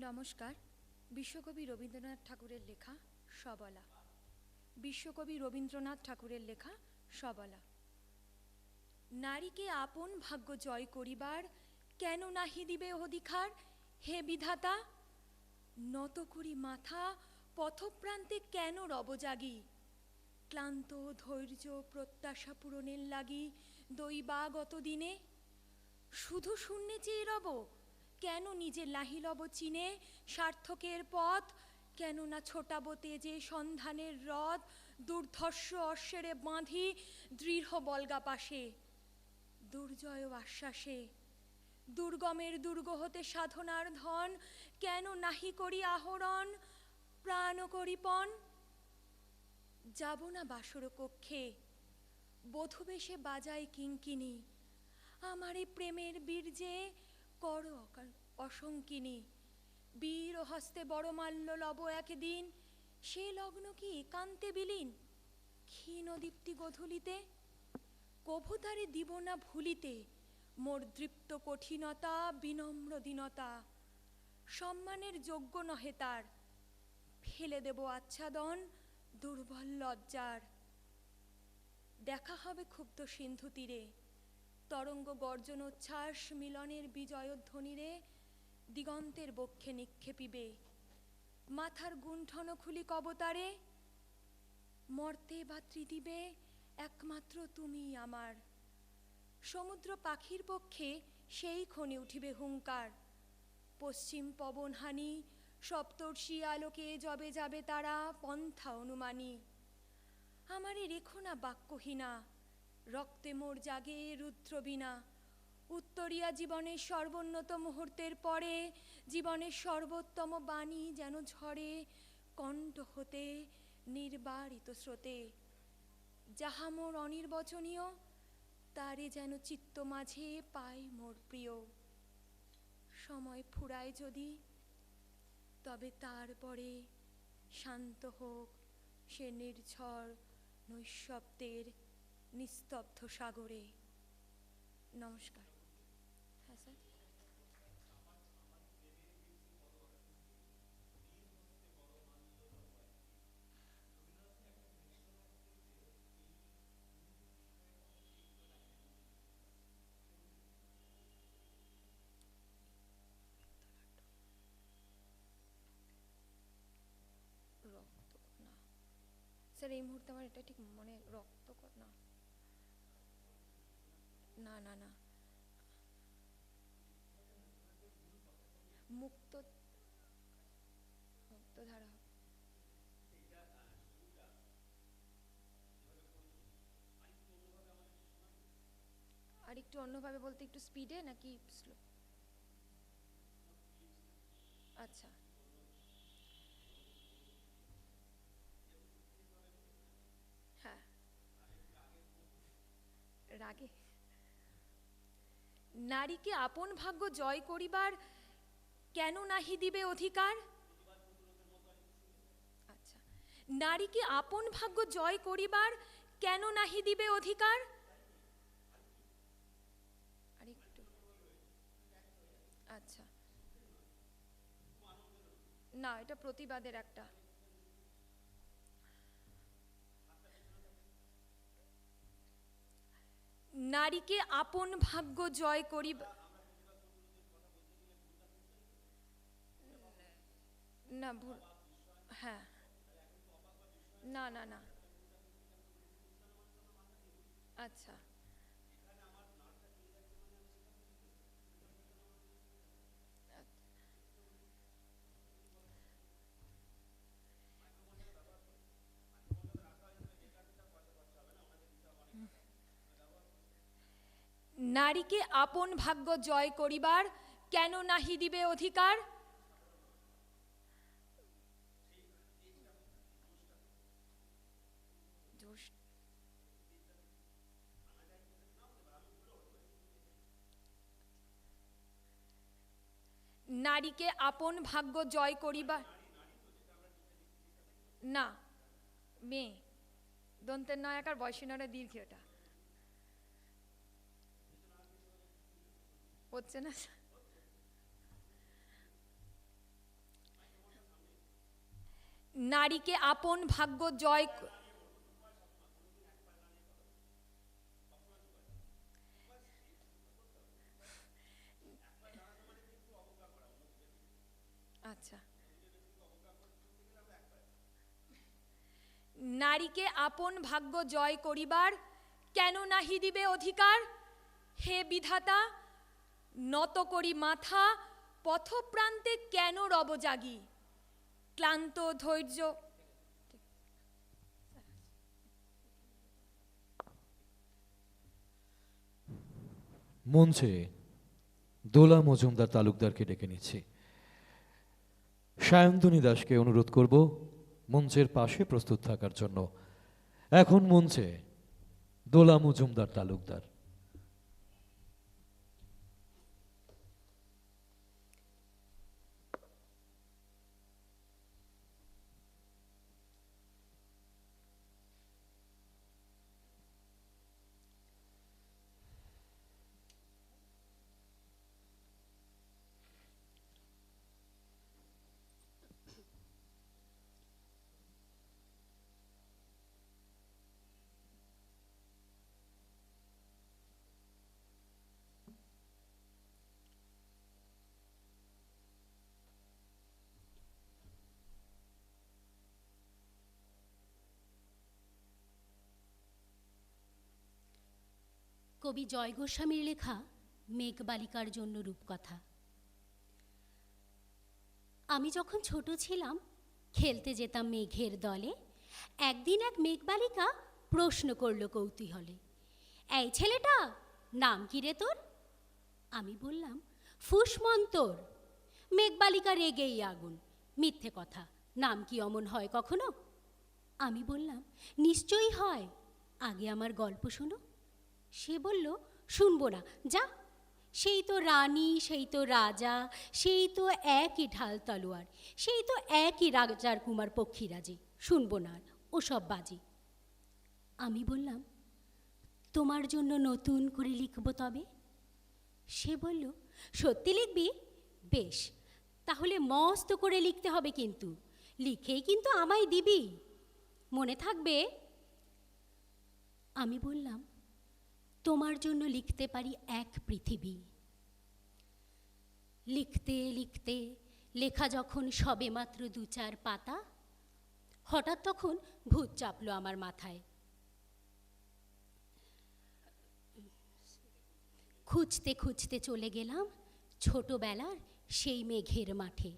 নমস্কার। বিশ্বকবি রবীন্দ্রনাথ ঠাকুরের লেখা সবলা। বিশ্বকবি রবীন্দ্রনাথ ঠাকুরের লেখা সবলা। নারীকে আপন ভাগ্য জয় করিবার কেন নাহি দিবে অধিকার, হে বিধাতা। নত করি মাথা পথপ্রান্তে কেন রব জাগি, ক্লান্ত ধৈর্য প্রত্যাশা পূরণের লাগি দৈবাগত দিনে। শুধু শূন্যে চেয়ে রব, কেন নিজে লাহি লব চিনে সার্থকের পথ, কেন না ছোটাবো তেজে সন্ধানের রথ, দুর্ধর্ষ অশ্বেরে বাঁধি দৃঢ় বলগা পাশে। দুর্জয় আশ্বাসে দুর্গমের দুর্গ হতে সাধনার ধন, কেন নাহি করি আহরণ প্রাণ করিপন। যাব না বাসর কক্ষে, বধূবেশে বাজায় কিঙ্কিনি, আমারে প্রেমের বীর্যে কর অসঙ্কিনী। বীর হস্তে বড় মাল্য লব একদিন, সে লগ্ন কি একান্তে বিলীন। ক্ষীণ দীপ্তি গধূলিতে কভুতারে দিব না ভুলিতে, মোর দৃপ্ত কঠিনতা বিনম্র দীনতা। সম্মানের যোগ্য নহে তার, ফেলে দেব আচ্ছাদন দুর্বল লজ্জার। দেখা হবে ক্ষুব্ধ সিন্ধু তীরে, তরঙ্গ গর্জনোচ্ছ্বাস মিলনের বিজয়ধ্বনিরে দিগন্তের বক্ষে নিক্ষেপিবে। মাথার গুণ্ঠন খুলি কবতারে, মর্তে বা ত্রিদিবে একমাত্র তুমি আমার। সমুদ্র পাখির পক্ষে সেই ক্ষণে উঠিবে হুঙ্কার, পশ্চিম পবনহানি সপ্তর্ষি আলোকে যবে যাবে তারা পন্থা অনুমানী। আমারে রেখো না বাক্যহীনা, রক্তে মোর জাগে রুদ্রবীণা। উত্তরিয়া জীবনের সর্বোন্নত মুহূর্তের পরে, জীবনের সর্বোত্তম বাণী যেন ঝরে কণ্ঠ হতে নির্বারিত স্রোতে। যাহা মোর অনির্বচনীয়, তারে যেন চিত্ত মাঝে পাই মোর প্রিয়। সময় ফুরায় যদি, তবে তারপরে শান্ত হোক সে নির্ঝর নৈঃশব্দের নিস্তব্ধ সাগরে। নমস্কার। হ্যাঁ স্যার। রক্ত না স্যার, এই মুহূর্তে আমার এটা ঠিক মনে রক্ত না না না না মুক্ত মুক্তধারা। আর একটু অন্যভাবে বলতে, একটু স্পিডে নাকি স্লো? আচ্ছা, হ্যাঁ। রাগে নারীকে আপন ভাগ্য জয় করিবার কেন নাহি দিবে অধিকার। আচ্ছা, নারীকে আপন ভাগ্য জয় করিবার কেন নাহি দিবে অধিকার। আরেকটু, আচ্ছা না, এটা প্রতিবাদের একটা। নারীকে আপন ভাগ্য জয় করিবা, না ভুল, হ্যাঁ, না না না, আচ্ছা নারীকে আপন ভাগ্য জয় করিবার কেন নাহি দিবে অধিকার। নারীকে আপন ভাগ্য জয় করিবার, না মেয়ে দন্তের নয়াকার বয়সীনরে দীর্ঘ, ওটা হচ্ছে না। নারীকে আপন ভাগ্য জয় আচ্ছা, নারীকে আপন ভাগ্য জয় করিবার কেন নাহি দিবে অধিকার? হে বিধাতা, নত করি মাথা, পথপ্রান্তে কেন রব জাগি? ক্লান্ত ধৈর্য মঞ্চে দোলা মজুমদার তালুকদারকে ডেকে নিচ্ছি। সায়ন্তনী দাসকে অনুরোধ করব মঞ্চের পাশে প্রস্তুত থাকার জন্য। এখন মঞ্চে দোলা মজুমদার তালুকদার। কবি জয় গোস্বামীর লেখা মেঘবালিকার জন্য রূপকথা। আমি যখন ছোট ছিলাম খেলতে যেতাম মেঘের দলে। একদিন এক মেঘবালিকা প্রশ্ন করল কৌতূহলে, এই ছেলেটা নাম কি রে তোর? আমি বললাম ফুসমন্তর। মেঘবালিকা রেগেই আগুন, মিথ্যে কথা, নাম কি অমন হয় কখনো? আমি বললাম নিশ্চয়ই হয়, আগে আমার গল্প শোনো। সে বলল শুনবো না, যা। সেই তো রানী, সেই তো রাজা, সেই তো একই ঢাল তলোয়ার, সেই তো একই রাজার কুমার পক্ষীরাজি, শুনবো না ওসব বাজি। আমি বললাম তোমার জন্য নতুন করে লিখব তবে। সে বলল সত্যি লিখবি? বেশ, তাহলে মস্ত করে লিখতে হবে, কিন্তু লিখেই কিন্তু আমায় দিবি, মনে থাকবে? আমি বললাম তোমার জন্য লিখতে পারি এক পৃথিবী। লিখতে লিখতে লেখা যখন সবে মাত্র ২-৪ পাতা, হঠাৎ তখন ভূত চাপলো আমার মাথায়। খুঁজতে খুঁজতে চলে গেলাম ছোটবেলার সেই মেঘের মাঠে।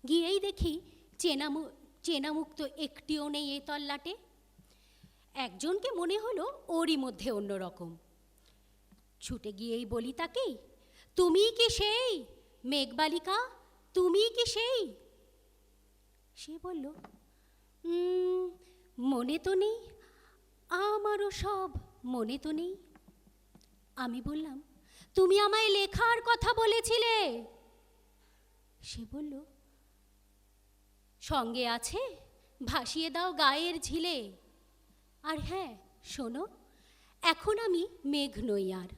গিয়েই দেখি চেনামুখ তো একটিও নেই এ তল্লাটে। একজনকে মনে হলো ওরই মধ্যে অন্যরকম। ছুটে গিয়েই বলি তাকেই, তুমি কি সেই মেঘবালিকা? তুমি কি সেই? সে বলল মনে তো নেই, আমারও সব মনে তো নেই। আমি বললাম তুমি আমায় লেখার কথা বলেছিলে। সে বলল সঙ্গে আছে ভাসিয়ে দাও গায়ের ঝিলে। আর হ্যাঁ শোনো, এখন আমি মেঘ নই আর,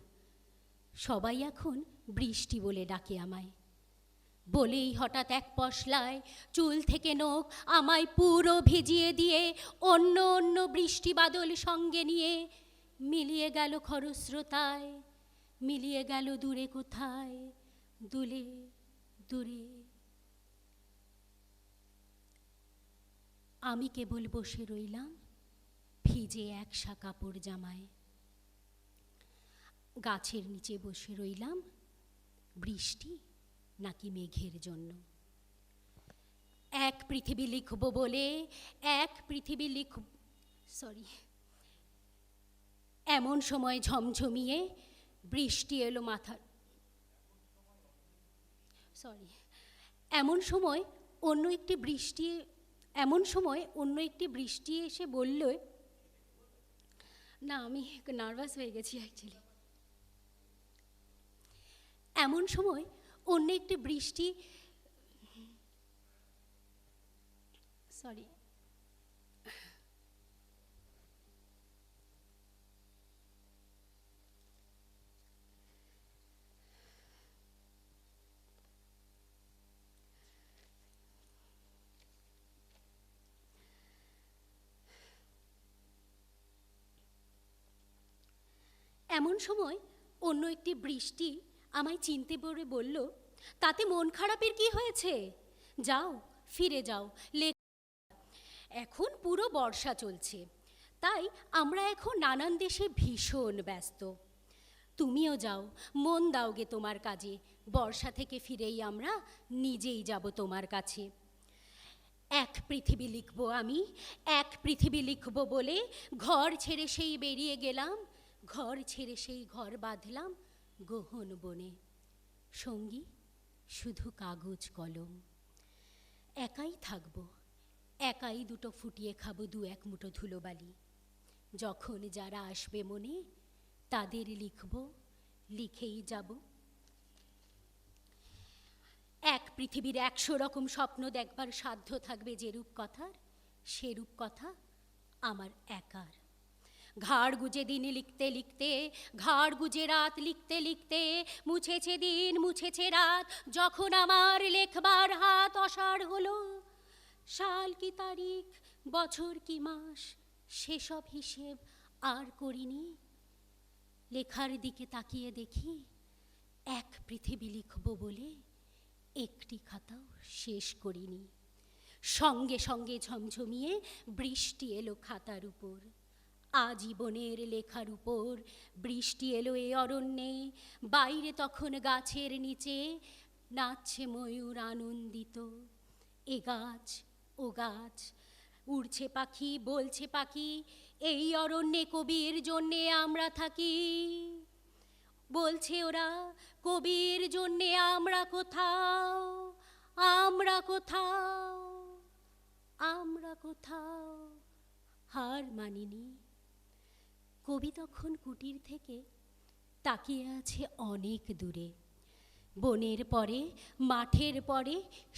সবাই এখন বৃষ্টি বলে ডাকে আমায়। বলেই হঠাৎ এক পশলায় চুল থেকে নখ আমায় পুরো ভিজিয়ে দিয়ে অন্য অন্য বৃষ্টি বাদল সঙ্গে নিয়ে মিলিয়ে গেল খরস্রোতায়, মিলিয়ে গেল দূরে কোথায়, দূরে দূরে। আমি কেবল বসে রইলাম ভিজে একসা কাপড় জামায়। গাছের নিচে বসে রইলাম, বৃষ্টি নাকি মেঘের জন্য। এক পৃথিবী লিখব বলে এক পৃথিবী এমন সময় ঝমঝমিয়ে বৃষ্টি এলো মাথার। এমন সময় অন্য একটি বৃষ্টি এসে বলল, না আমি নার্ভাস হয়ে গেছি অ্যাকচুয়ালি। এমন সময় অন্য একটি বৃষ্টি এমন সময় অন্য একটি বৃষ্টি আমায় চিনতে পড়ে বলল, তাতে মন খারাপের কি হয়েছে? যাও, ফিরে যাও। এখন পুরো বর্ষা চলছে, তাই আমরা এখন নানান দেশে ভীষণ ব্যস্ত। তুমিও যাও, মন দাওগে তোমার কাজে। বর্ষা থেকে ফিরেই আমরা নিজেই যাব তোমার কাছে। এক পৃথিবী লিখব আমি, এক পৃথিবী লিখব বলে ঘর ছেড়ে সেই বেরিয়ে গেলাম। ঘর ছেড়ে সেই ঘর বাঁধলাম গহন বনে। সঙ্গী শুধু কাগজ কলম। একাই থাকবো, একাই দুটো ফুটিয়ে খাবো দু এক মুঠো ধুলোবালি। যখন যারা আসবে মনে তাদের লিখব, লিখেই যাব। এক পৃথিবীর 100 রকম স্বপ্ন দেখবার সাধ্য থাকবে যেরূপ কথার, সেরূপ কথা আমার একার। ঘাড় গুজে দিন লিখতে লিখতে, ঘাড় গুজে রাত লিখতে লিখতে, মুছেছে দিন মুছেছে রাত, যখন আমার লেখবার হাত অসাড় হলো। সাল কি তারিখ, বছর কি মাস, সেসব হিসেব আর করিনি। লেখার দিকে তাকিয়ে দেখি এক পৃথিবী লিখব বলে একটি খাতাও শেষ করিনি। সঙ্গে সঙ্গে ঝমঝমিয়ে বৃষ্টি এলো খাতার উপর। আজীবনের লেখার উপর বৃষ্টি এলো এ অরণ্যে। বাইরে তখন গাছের নিচে নাচছে ময়ূর আনন্দিত। এ গাছ ও গাছ, উড়ছে পাখি বলছে পাখি, এই অরণ্যে কবির জন্যে আমরা থাকি। বলছে ওরা কবির জন্যে আমরা কোথাও, আমরা কোথাও, আমরা কোথাও হার মানিনি। কবি তখন কুটির থেকে তাকিয়ে আছে অনেক দূরে। বনের পরে, মাঠের পরে,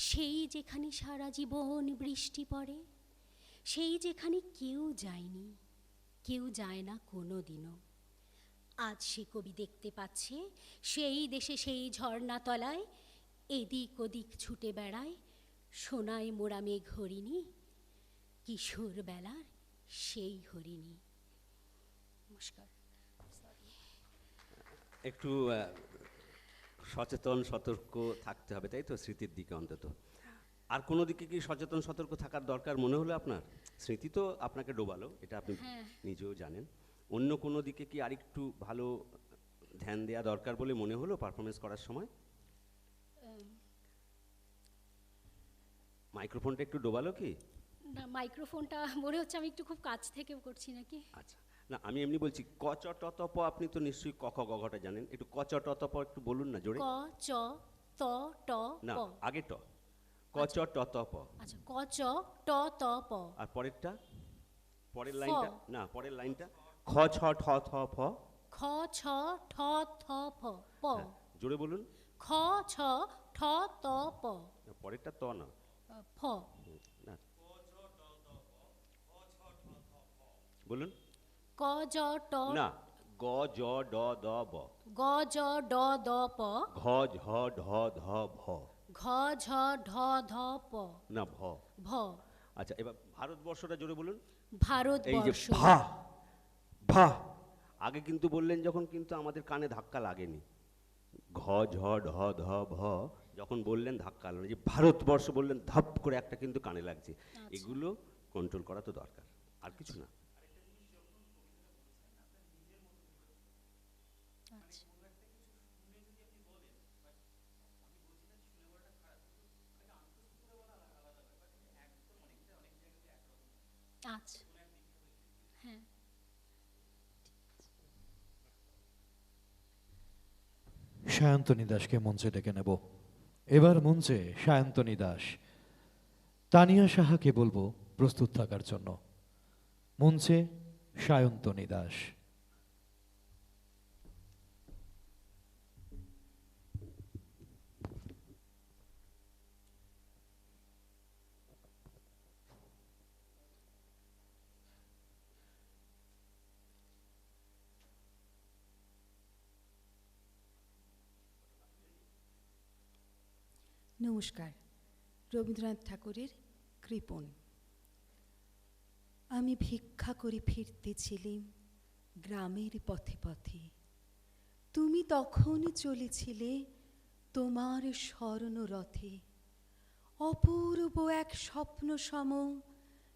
সেই যেখানে সারা জীবন বৃষ্টি পড়ে, সেই যেখানে কেউ যায়নি, কেউ যায় না কোনো দিনও। আজ সে কবি দেখতে পাচ্ছে সেই দেশে সেই ঝর্ণা তলায় এদিক ওদিক ছুটে বেড়ায় সোনায় মোড়া মেঘ হরিণী, কিশোর বেলার সেই হরিণী। নমস্কার। একটু সচেতন সতর্ক থাকতে হবে, তাই তো? স্মৃতির দিকে অন্তত। আর কোনো দিকে কি সচেতন সতর্ক থাকার দরকার মনে হলো আপনার? স্মৃতি তো আপনাকে ডোবালো, এটা আপনি নিজেও জানেন। অন্য কোনো দিকে কি আরেকটু ভালো ধ্যান দেওয়া দরকার বলে মনে হলো পারফরমেন্স করার সময়? মাইক্রোফোনটা একটু ডোবালো কি? না, মাইক্রোফোনটা মনে হচ্ছে আমি একটু খুব কাছ থেকে করছি নাকি। আচ্ছা, না আমি এমনি বলছি ক চ ট ত প, আপনি তো নিশ্চয়ই ক খ গ ঘটা জানেন, একটু ক চ ট ত প একটু বলুন না জোরে। ক চ ত ট না, প। আগে ট, ক চ ট ত প। আচ্ছা, ক চ ট ত প। আর পরেরটা, পরের ফ। লাইনটা, না পরের লাইনটা খ ছ ঠ থ ফ। খ ছ ঠ থ ফ প। হ্যাঁ, জোরে বলুন। খ ছ ঠ ত প। না, পরেরটা ত না। ফ। না, বলুন। ক জ ট। না, গ জ ড দ ব। গ জ ড দ প। ঘ ঝ ঢ ধ ভ। ঘ ঝ ঢ ধ প। না, ভ। ভ। আচ্ছা, এবার ভারতবর্ষটা জোরে বলুন। এই যে ভারতবর্ষ। ভা ভা। আগে কিন্তু বললেন যখন, কিন্তু আমাদের কানে ধাক্কা লাগেনি। ঘ ঝ ঢ ধ ভ যখন বললেন ধাক্কা লাগলো, যে ভারতবর্ষ বললেন ধাপ করে একটা কিন্তু কানে লাগছে। এগুলো কন্ট্রোল করা তো দরকার, আর কিছু না। আচ্ছা, হ্যাঁ। সায়ন্তনী দাসকে মঞ্চে ডেকে নেব। এবার মঞ্চে সায়ন্তনী দাস। তানিয়া সাহাকে বলবো প্রস্তুত থাকার জন্য। মঞ্চে সায়ন্তনী দাস। নমস্কার। রবীন্দ্রনাথ ঠাকুরের কৃপণ। আমি ভিক্ষা করে ফিরতেছিলাম গ্রামের পথে পথে, তুমি তখন চলেছিলে তোমার স্বর্ণরথে, অপূর্ব এক স্বপ্ন সম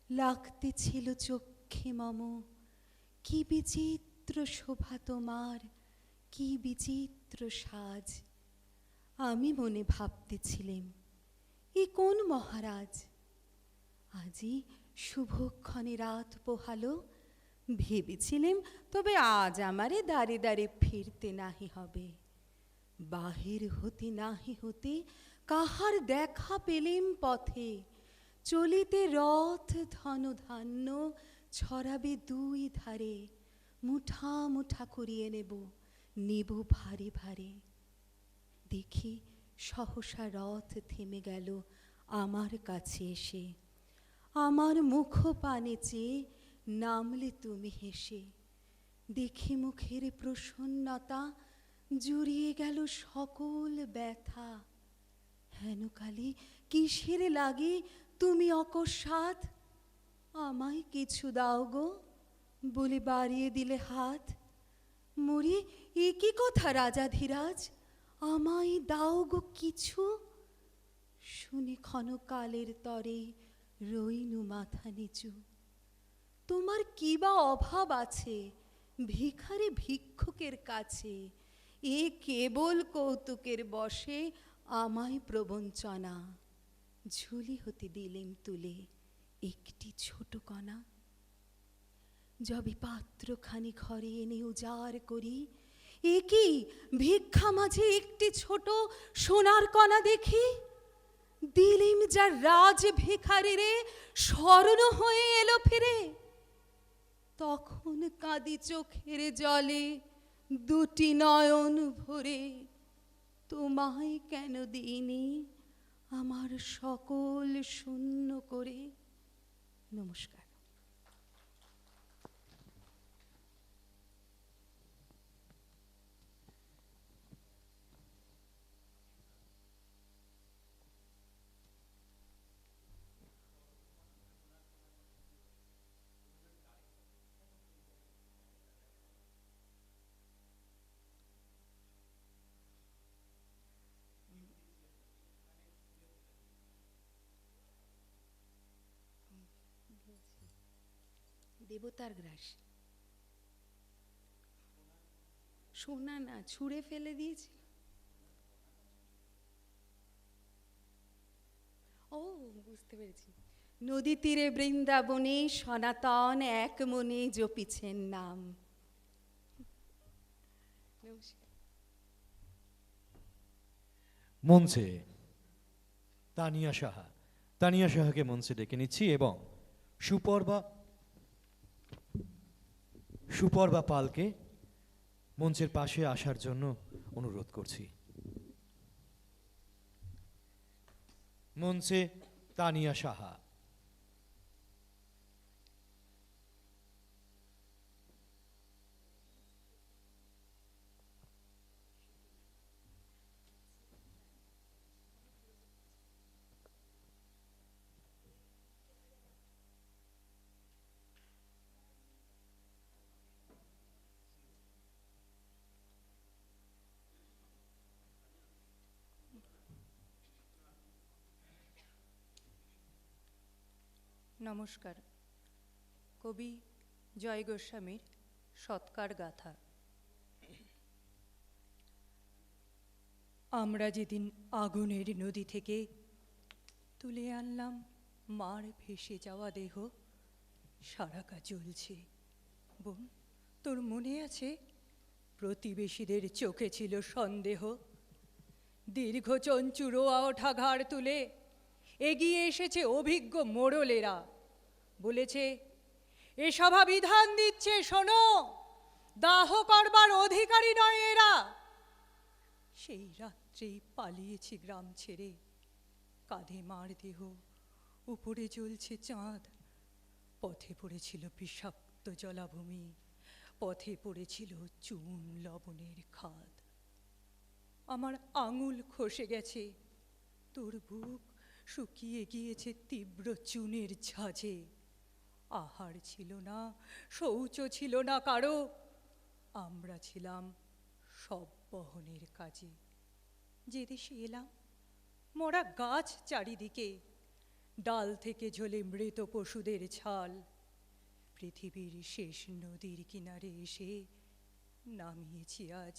লাগতেছিল চক্ষে মম। কি বিচিত্র শোভা তোমার, কি বিচিত্র সাজ। আমি মনে ভাবতেছিলেম, এ কোন মহারাজ? আজি শুভক্ষণে রাত পোহালো, ভেবেছিলেম তবে আজ আমারে দাঁড়ে দাঁড়ে ফিরতে নাহি হবে। বাহির হতে নাহি হতে কাহার দেখা পেলেম পথে, চলিতে রথ ধন ধান্য ছড়াবে দুই ধারে। মুঠা মুঠা করিয়ে নেব, নেব ভারে ভারে। দেখি সহসা রথ থেমে গেল আমার কাছে এসে, আমার মুখ পানে চেয়ে নামলে তুমি হেসে। দেখি মুখের প্রসন্নতা জুড়িয়ে গেল সকল ব্যথা। হেন কালে কিসের লাগে তুমি অকস্মাৎ, আমায় কিছু দাও গো বলে বাড়িয়ে দিলে হাত। মরি এ কি কথা রাজাধিরাজ, আমায় দাও গো কিছু। শুনে ক্ষণকালের তরে রইনু মাথা নিচু। তোমার কি বা অভাব আছে ভিখারি ভিক্ষুকের কাছে, এ কেবল কৌতুকের বশে আমায় প্রবঞ্চনা। ঝুলি হতে দিলেম তুলে একটি ছোট কণা, যবে পাত্রখানি ঘরে এনে উজাড় করি, এ কি ভিক্ষা মাঝে একটি ছোট সোনার কণা দেখি। দিলিম যা রাজ ভিখারি রে, স্মরণ হয়ে এলো ফিরে। তখন কাঁদি চোখের জলে দুটি নয়ন ভরে, তোমায় কেন দিইনি আমার সকল শূন্য করে। নমস্কার। দেবতার গ্রাস, সোনা না ছুঁড়ে ফেলে দিয়েছি। ও বুঝতে পেরেছি। নদী তীরে বৃন্দাবনে সনাতন এক মনে জপিছেন নাম। নমস্কার। মঞ্চে তানিয়া সাহা, তানিয়া সাহাকে মঞ্চে ডেকে নিচ্ছি এবং সুপর্বা পালকে মঞ্চের পাশে আসার জন্য অনুরোধ করছি। মঞ্চে তানিয়া সাহা। নমস্কার। কবি জয় গোস্বামীর সৎকার গাথা। আমরা যেদিন আগুনের নদী থেকে তুলে আনলাম মার ভেসে যাওয়া দেহ, সারাকা জ্বলছে। বোন, তোর মনে আছে? প্রতিবেশীদের চোখে ছিল সন্দেহ। দীর্ঘ চঞ্চু রোয়া ওঠা ঘাড় তুলে এগিয়ে এসেছে অভিজ্ঞ মোড়লেরা। বলেছে, এ সভা বিধান দিচ্ছে, শোনো, দাহ করবার অধিকারী নয় এরা। সেই রাত্রেই পালিয়েছি গ্রাম ছেড়ে। কাঁধে মার দেহ, উপরে জ্বলছে চাঁদ। পথে পড়েছিল বিষাক্ত জলাভূমি, পথে পড়েছিল চুন লবণের খাদ। আমার আঙুল খসে গেছে, তোর বুক শুকিয়ে গিয়েছে তীব্র চুনের ঝাঁঝে। আহার ছিল না, শৌচ ছিল না কারো, আমরা ছিলাম সব বহনের কাজে। যে দেশে এলাম, মোরা গাছ চারিদিকে, ডাল থেকে ঝোলে মৃত পশুদের ছাল। পৃথিবীর শেষ নদীর কিনারে এসে নামিয়েছি আজ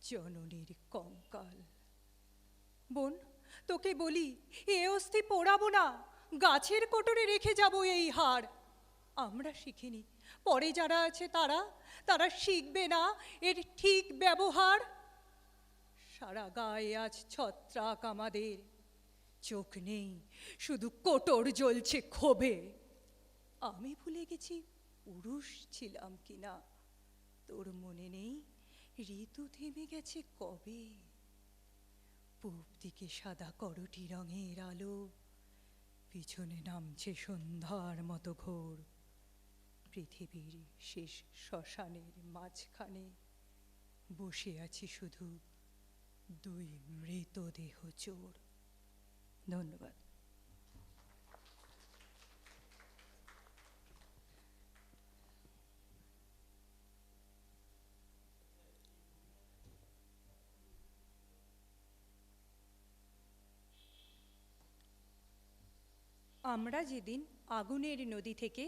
জননীর কঙ্কাল। বোন, তোকে বলি, এ অস্থি পোড়াবো না, গাছের কোটরে রেখে যাব এই হাড়। আমরা শিখিনি, পরে যারা আছে তারা তারা শিখবে না এর ঠিক ব্যবহার। সারা গায়ে আজ ছত্রাক আমাদের, চোখ নেই, শুধু কোটর জ্বলছে ক্ষোভে। আমি ভুলে গেছি পুরুষ ছিলাম কিনা, তোর মনে নেই ঋতু থেমে গেছে কবে। পূব দিকে সাদা করটি রঙের আলো, পিছনে নামছে সন্ধ্যার মতো ঘোর। পৃথিবীর শেষ শ্মশানের মাঝখানে বসে আছি শুধু দুই মৃতদেহ চোর। ধন্যবাদ। আমরা যেদিন আগুনের নদী থেকে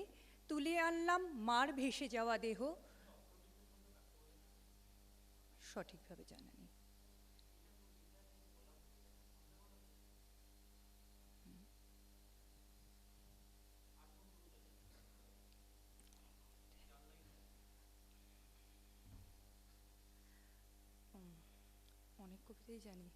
তুলে আনলাম মার ভেসে যাওয়া দেহ, সঠিকভাবে জানা নেই। অনেক কবিতাই জানি।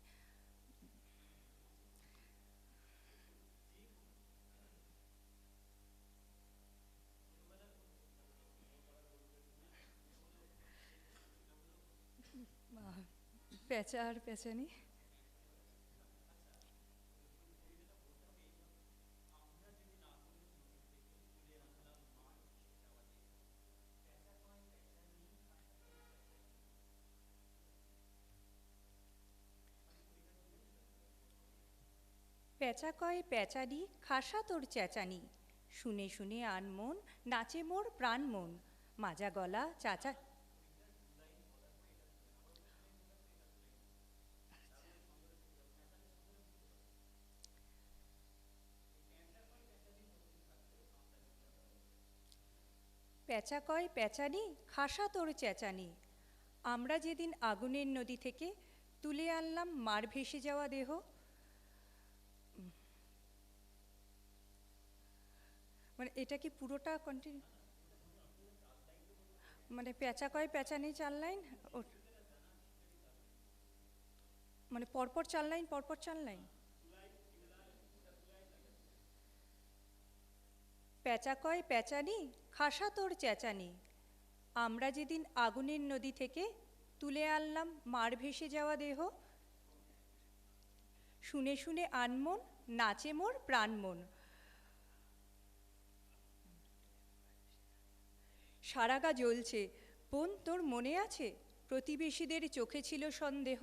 পেঁচা আর পেঁচানি। পেঁচা কয় পেঁচানি, খাসা তোর চেঁচানি, শুনে শুনে আনমন, নাচে মোর প্রাণ মন, মাজা গলা চাচা। পেঁচা কয় পেঁচানি, খাসা তোর চেঁচানি, আমরা যেদিন আগুনের নদী থেকে তুলে আনলাম মার ভেসে যাওয়া দেহ। মানে এটা কি পুরোটা কন্টিনিউ? মানে পেঁচা কয় পেঁচানি 4 লাইন, মানে পরপর 4 লাইন, পরপর 4 লাইন। পেঁচা কয় পেঁচানি, খাসা তোর চেঁচানি, আমরা যেদিন আগুনের নদী থেকে তুলে আনলাম মার ভেসে যাওয়া দেহ। শুনে শুনে আনমন, নাচে মোর প্রাণ মন। সারা গা জ্বলছে, বোন তোর মনে আছে প্রতিবেশীদের চোখে ছিল সন্দেহ।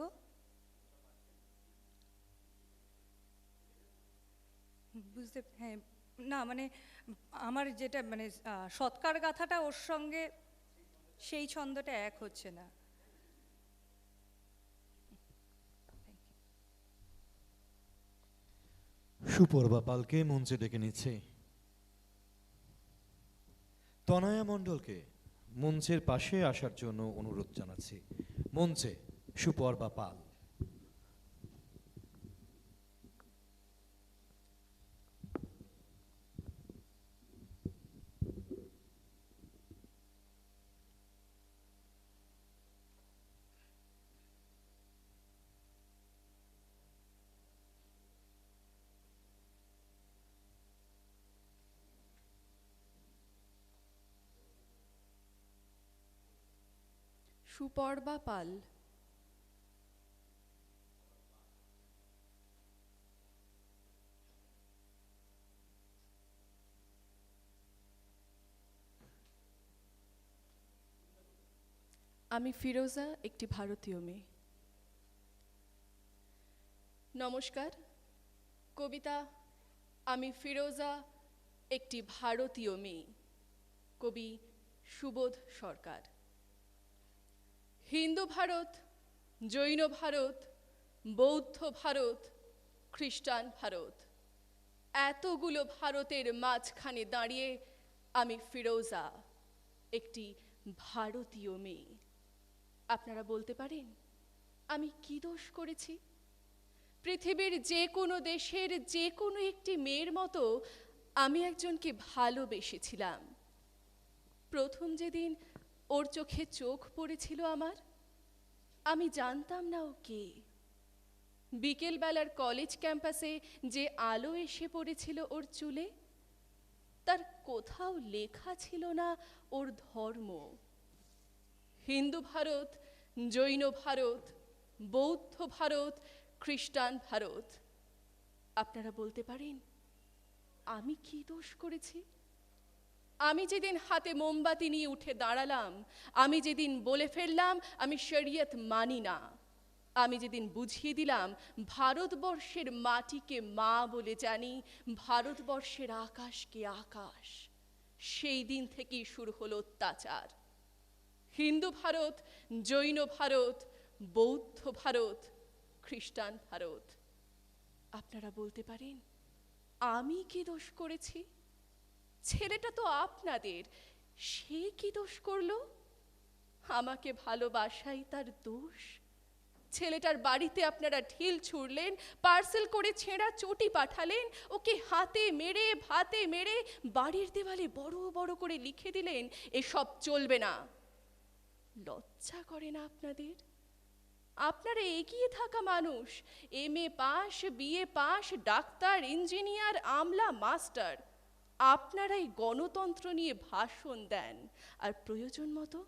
বুঝতে, হ্যাঁ, না মানে আমার যেটা মানে সৎকার গাথাটা ওর সঙ্গে সেই ছন্দটা এক হচ্ছে না। সুপর্বা পালকে মঞ্চে ডেকে নিচ্ছে। তনয়া মণ্ডলকে মঞ্চের পাশে আসার জন্য অনুরোধ জানাচ্ছি। মঞ্চে সুপর্বা পাল। সুপর্বা পাল। আমি ফিরোজা, একটি ভারতীয় মেয়ে। নমস্কার। কবিতা আমি ফিরোজা, একটি ভারতীয় মেয়ে। কবি সুবোধ সরকার। হিন্দু ভারত, জৈন ভারত, বৌদ্ধ ভারত, খ্রিস্টান ভারত, এতগুলো ভারতের মাঝখানে দাঁড়িয়ে আমি ফিরোজা, একটি ভারতীয় মেয়ে। আপনারা বলতে পারেন আমি কি দোষ করেছি? পৃথিবীর যে কোনো দেশের যে কোনো একটি মেয়ের মতো আমি একজনকে ভালোবেসেছিলাম। প্রথম যেদিন ওর চোখে চোখ পড়েছিল আমার, আমি জানতাম না ও কে। বিকেলবেলার কলেজ ক্যাম্পাসে যে আলো এসে পড়েছিল ওর চুলে, তার কোথাও লেখা ছিল না ওর ধর্ম। হিন্দু ভারত, জৈন ভারত, বৌদ্ধ ভারত, খ্রিস্টান ভারত। আপনারা বলতে পারেন আমি কি দোষ করেছি? আমি যেদিন হাতে মোমবাতি নিয়ে উঠে দাঁড়ালাম, আমি যেদিন বলে ফেললাম আমি শরিয়ত মানি না, আমি যেদিন বুঝিয়ে দিলাম ভারতবর্ষের মাটিকে মা বলে জানি, ভারতবর্ষের আকাশকে আকাশ, সেই দিন থেকেই শুরু হলো অত্যাচার। হিন্দু ভারত, জৈন ভারত, বৌদ্ধ ভারত, খ্রিস্টান ভারত। আপনারা বলতে পারেন আমি কি দোষ করেছি? ছেলেটা তো আপনাদের, সে কি দোষ করলো? আমাকে ভালোবাসাই তার দোষ? ছেলেটার বাড়িতে আপনারা ঢিল ছুড়লেন, পার্সেল করে ছেঁড়া চটি পাঠালেন, ওকে হাতে মেরে ভাতে মেরে বাড়ির দেওয়ালে বড় বড় করে লিখে দিলেন এসব চলবে না। লজ্জা করে না আপনাদের? আপনারা এগিয়ে থাকা মানুষ, MA pass, BA pass, doctor, engineer, আমলা, মাস্টার, আপনারাই গণতন্ত্র নিয়ে ভাষণ দেন আর প্রয়োজন মতো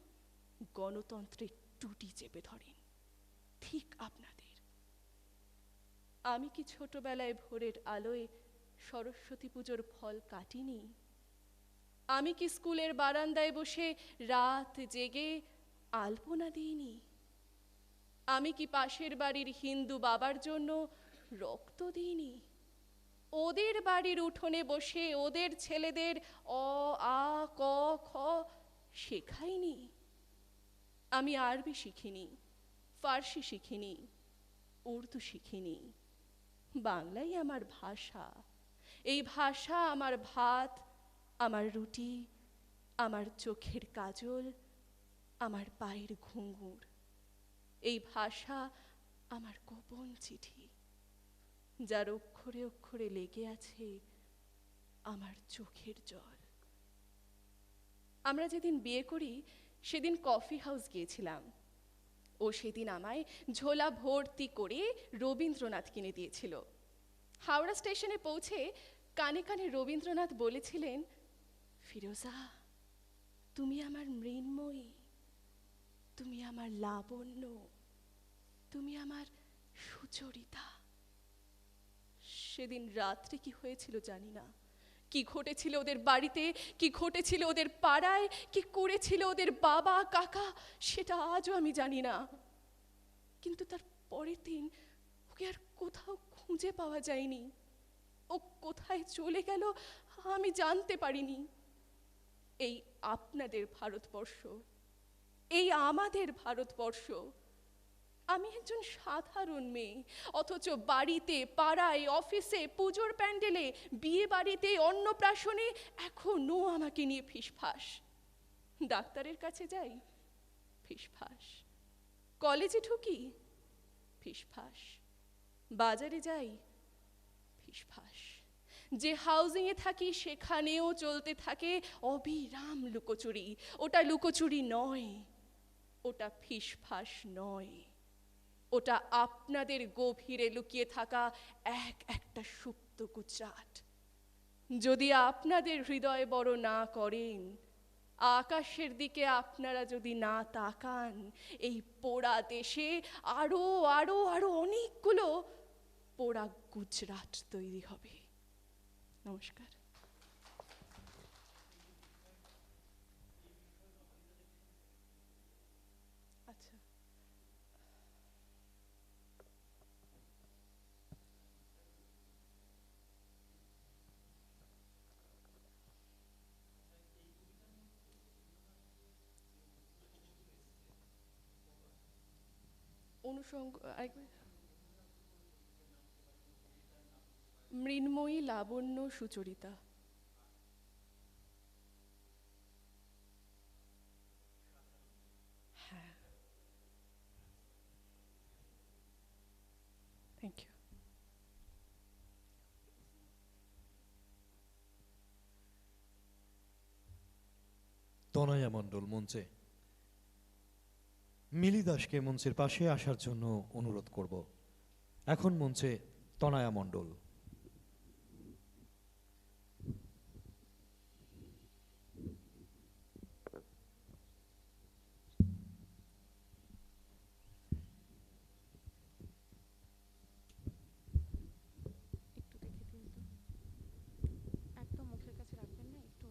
গণতন্ত্রের টুটি চেপে ধরেন। ঠিক আপনাদের। আমি কি ছোটবেলায় ভোরের আলোয় সরস্বতী পুজোর ফল কাটিনি? আমি কি স্কুলের বারান্দায় বসে রাত জেগে আলপনা দিইনি? আমি কি পাশের বাড়ির হিন্দু বাবার জন্য রক্ত দিইনি? ওদের বাড়ির উঠোনে বসে ওদের ছেলেদের অ আ ক খ শেখাইনি? আমি আরবি শিখিনি, ফার্সি শিখিনি, উর্দু শিখিনি। বাংলাই আমার ভাষা। এই ভাষা আমার ভাত, আমার রুটি, আমার চোখের কাজল, আমার পায়ের ঘুঙুর। এই ভাষা আমার গোপন চিঠি, যার অক্ষরে অক্ষরে লেগে আছে আমার চোখের জল। আমরা যেদিন বিয়ে করি সেদিন কফি হাউস গিয়েছিলাম। ও সেদিন আমায় ঝোলা ভর্তি করে রবীন্দ্রনাথ কিনে দিয়েছিল। হাওড়া স্টেশনে পৌঁছে কানে কানে রবীন্দ্রনাথ বলেছিলেন, ফিরোজা তুমি আমার মৃন্ময়ী, তুমি আমার লাবণ্য, তুমি আমার সুচরিতা। সেদিন রাত্রে কি হয়েছিল জানি না, কি ঘটেছিল ওদের বাড়িতে, কি ঘটেছিল ওদের পাড়ায়, কি করেছিল ওদের বাবা কাকা, সেটা আজও আমি জানি না। কিন্তু তার পরের দিন ওকে আর কোথাও খুঁজে পাওয়া যায়নি। ও কোথায় চলে গেল আমি জানতে পারিনি। এই আপনাদের ভারতবর্ষ, এই আমাদের ভারতবর্ষ। আমি একজন সাধারণ মেয়ে, অথচ বাড়িতে, পাড়ায়, অফিসে, পুজোর প্যান্ডেলে, বিয়ে বাড়িতে, অন্নপ্রাশনে এখনো আমাকে নিয়ে ফিসফাস। ডাক্তারের কাছে যাই, ফিসফাস। কলেজে ঢুকি, ফিসফাস। বাজারে যাই, ফিসফাস। যে হাউজিংয়ে থাকি সেখানেও চলতে থাকে অবিরাম লুকোচুরি। ওটা লুকোচুরি নয়, ওটা ফিসফাস নয়, ওটা আপনাদের গভীরে লুকিয়ে থাকা এক একটা সুপ্ত গুজরাট। যদি আপনাদের হৃদয় বড় না করেন, আকাশের দিকে আপনারা যদি না তাকান, এই পোড়া দেশে আরো আরো আরো অনেকগুলো পোড়া গুজরাট তৈরি হবে। নমস্কার। আচ্ছা, অনুষঙ্গ মৃন্ময়ী, লাবণ্য, সুচরিতা। হ্যাঁ, থ্যাংক ইউ। তনয়া মণ্ডল মঞ্চে। মিলি দাসকে মঞ্চের পাশে আসার জন্য অনুরোধ করব। এখন মঞ্চে তনয়া মণ্ডল। একদম মুখের কাছে রাখবেন না, একটু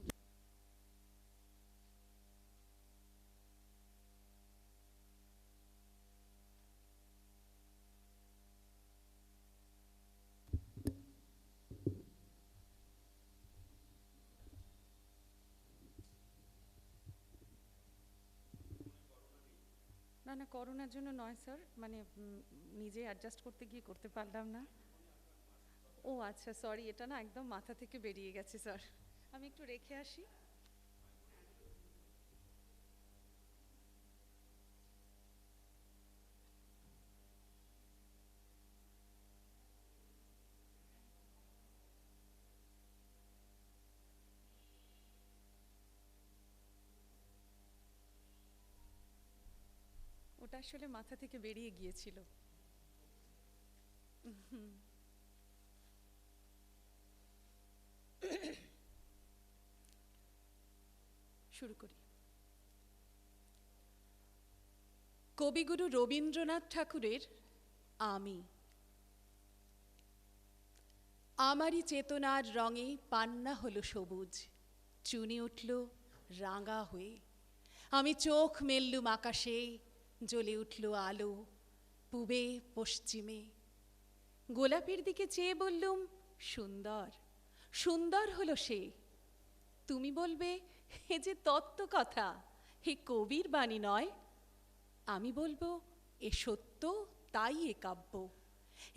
না না, করোনার জন্য নয় স্যার, মানে নিজে অ্যাডজাস্ট করতে গিয়ে করতে পারলাম না। ও আচ্ছা, সরি, এটা না একদম মাথা থেকে বেরিয়ে গেছে স্যার, আমি একটু রেখে আসি। ওটা আসলে মাথা থেকে বেরিয়ে গিয়েছিল। শুরু করি। কবিগুরু রবীন্দ্রনাথ ঠাকুরের আমি। আমারই চেতনার রঙে পান্না হলো সবুজ, চুনি উঠল রাঙা হয়ে। আমি চোখ মেললুম আকাশে, জ্বলে উঠল আলো পূবে পশ্চিমে। গোলাপের দিকে চেয়ে বললুম সুন্দর, সুন্দর হলো সে। তুমি বলবে এ যে তত্ত্ব কথা, হে কবির বাণী নয়। আমি বলবো এ সত্য, তাই এ কাব্য।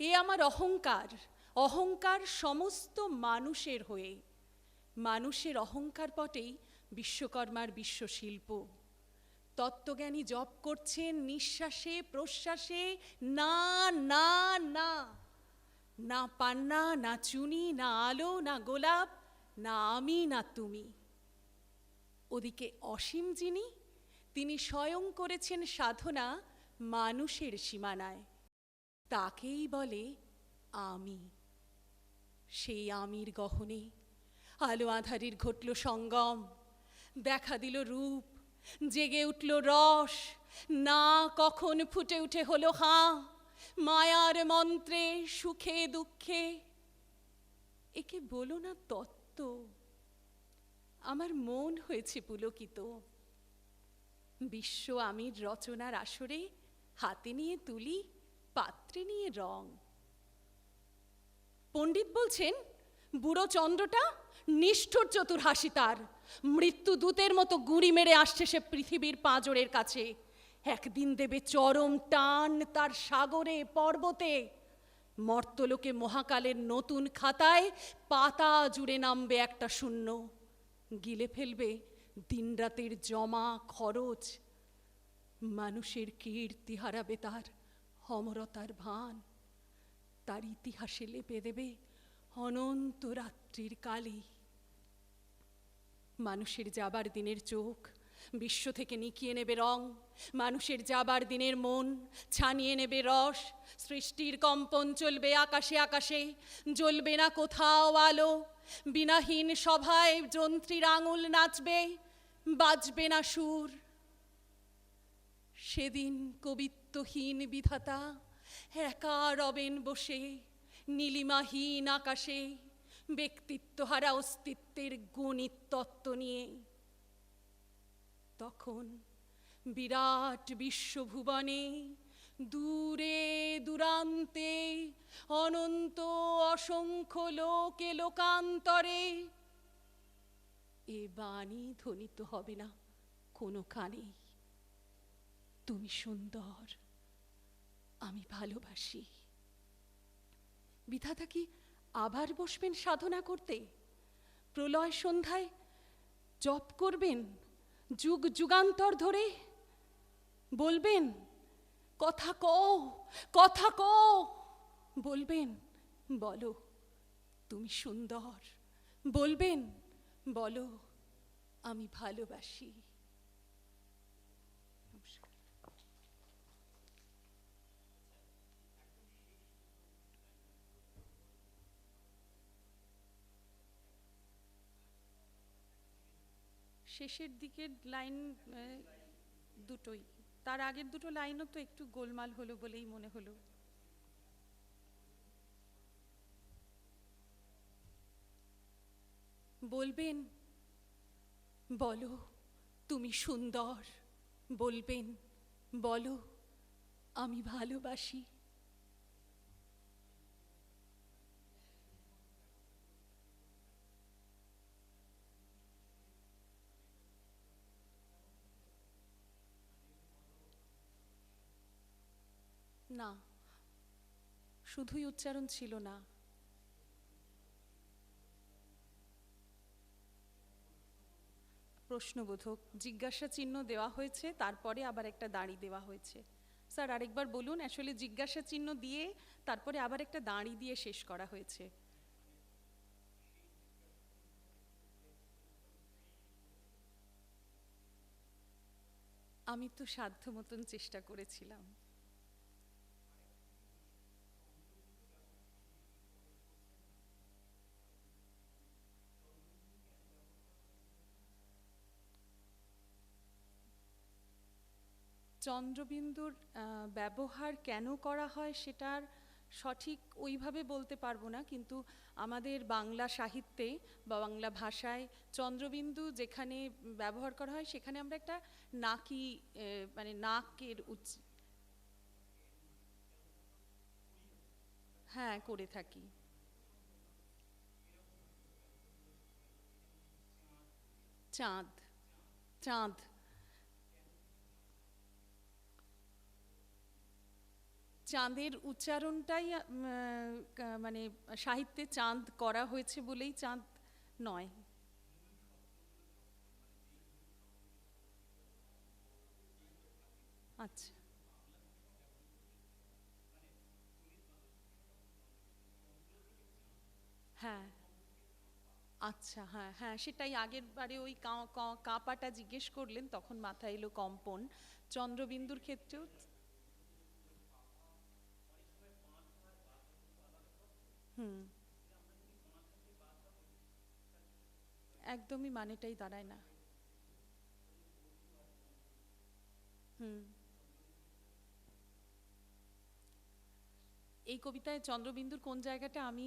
এ আমার অহংকার, অহংকার সমস্ত মানুষের হয়ে। মানুষের অহংকার পটেই বিশ্বকর্মার বিশ্বশিল্প। তত্ত্বজ্ঞানী জপ করছেন নিঃশ্বাসে প্রশ্বাসে, না না না, না পান্না, না চুনি, না আলো, না গোলাপ, না আমি, না তুমি। ওদিকে অসীম যিনি, তিনি স্বয়ং করেছেন সাধনা মানুষের সীমানায়। তাকেই বলে আমি। সেই আমির গহনে আলো আঁধারির ঘটল সঙ্গম, দেখা দিল রূপ, জেগে উঠল রস, না কখন ফুটে উঠে হলো হাঁ, মায়ার মন্ত্রে সুখে দুঃখে। একে বলো না তত্ত্ব, আমার মন হয়েছে পুলকিত। বিশ্ব আমির রচনার আসরে হাতে নিয়ে তুলি, পাত্রে নিয়ে রং। পণ্ডিত বলছেন বুড়ো চন্দ্রটা নিষ্ঠুর চতুর হাসি তার, মৃত্যু দূতের মতো গুঁড়ি মেরে আসছে সে পৃথিবীর পাঁজরের কাছে। একদিন দেবে চরম টান তার সাগরে পর্বতে, মর্তলোকে মহাকালের নতুন খাতায় পাতা জুড়ে নামবে একটা শূন্য, গিলে ফেলবে দিনরাতের জমা খরচ। মানুষের কীর্তি হারাবে তার অমরতার ভান, তার ইতিহাসে লেপে দেবে অনন্ত রাত্রির কালি। মানুষের যাবার দিনের চোখ বিশ্ব থেকে নিকিয়ে নেবে রং, মানুষের যাবার দিনের মন ছানিয়ে নেবে রস। সৃষ্টির কম্পন চলবে আকাশে আকাশে, জ্বলবে না কোথাও আলো। বিনাহীন সভায় যন্ত্রীর আঙুল নাচবে, বাজবে না সুর। সেদিন কবিত্বহীন বিধাতা একা রবেন বসে নীলিমাহীন আকাশে, ব্যক্তিত্বহারা অস্তিত্বের গণিত তত্ত্ব নিয়ে। তখন বিরাট বিশ্বভুবনে দূরে দূরান্তে অনন্ত অসংখ্য লোকে লোকান্তরে এ বাণী ধ্বনিত হবে না কোনো কানে, তুমি সুন্দর, আমি ভালোবাসি। বিধাতা কি আবার বসবেন সাধনা করতে? প্রলয় সন্ধ্যায় জপ করবেন যুগ যুগান্তর ধরে? বলবেন কথা কও, কথা কও, বলবেন বলো তুমি সুন্দর, বলবেন বলো আমি ভালোবাসি। নমস্কার। শেষের দিকের লাইন দুটোই, তার আগের দুটো লাইনও তো একটু গোলমাল হলো বলেই মনে হলো। বলবেন বলো তুমি সুন্দর, বলবেন বলো আমি ভালোবাসি। না, শুধুই উচ্চারণ ছিল না, প্রশ্নবোধক জিজ্ঞাসা চিহ্ন দেওয়া হয়েছে, তারপরে আবার একটা দাঁড়ি দেওয়া হয়েছে। স্যার আরেকবার বলুন। আসলে জিজ্ঞাসা চিহ্ন দিয়ে তারপরে আবার একটা দাঁড়ি দিয়ে শেষ করা হয়েছে। আমি তো সাধ্য মতন চেষ্টা করেছিলাম। চন্দ্রবিন্দুর ব্যবহার কেন করা হয় সেটার সঠিক ওইভাবে বলতে পারবো না, কিন্তু আমাদের বাংলা সাহিত্যে বা বাংলা ভাষায় চন্দ্রবিন্দু যেখানে ব্যবহার করা হয় সেখানে আমরা একটা নাকি মানে নাকের হ্যাঁ করে থাকি। চাঁদ, চাঁদ, চাঁদের উচ্চারণটাই মানে সাহিত্যে চাঁদ করা হয়েছে বলেই চাঁদ নয়। আচ্ছা, হ্যাঁ, আচ্ছা, হ্যাঁ হ্যাঁ সেটাই আগের বারে ওই কাঁপাটা জিজ্ঞেস করলেন তখন মাথায় এলো কম্পন। চন্দ্রবিন্দুর ক্ষেত্রেও একদমই মানেটাই দাঁড়ায় না। এই কবিতায় চন্দ্রবিন্দুর কোন জায়গাটা আমি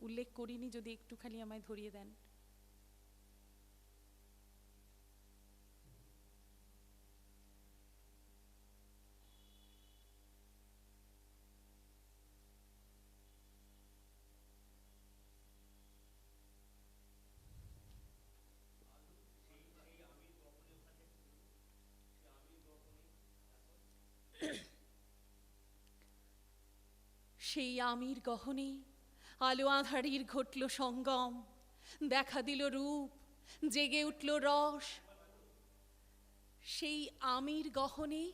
উল্লেখ করিনি, যদি একটুখানি আমায় ধরিয়ে দেন। সেই আমির গহনে আলো আঁধারির ঘটল সঙ্গম, দেখা দিল রূপ, জেগে উঠল রস। সেই আমির গহনে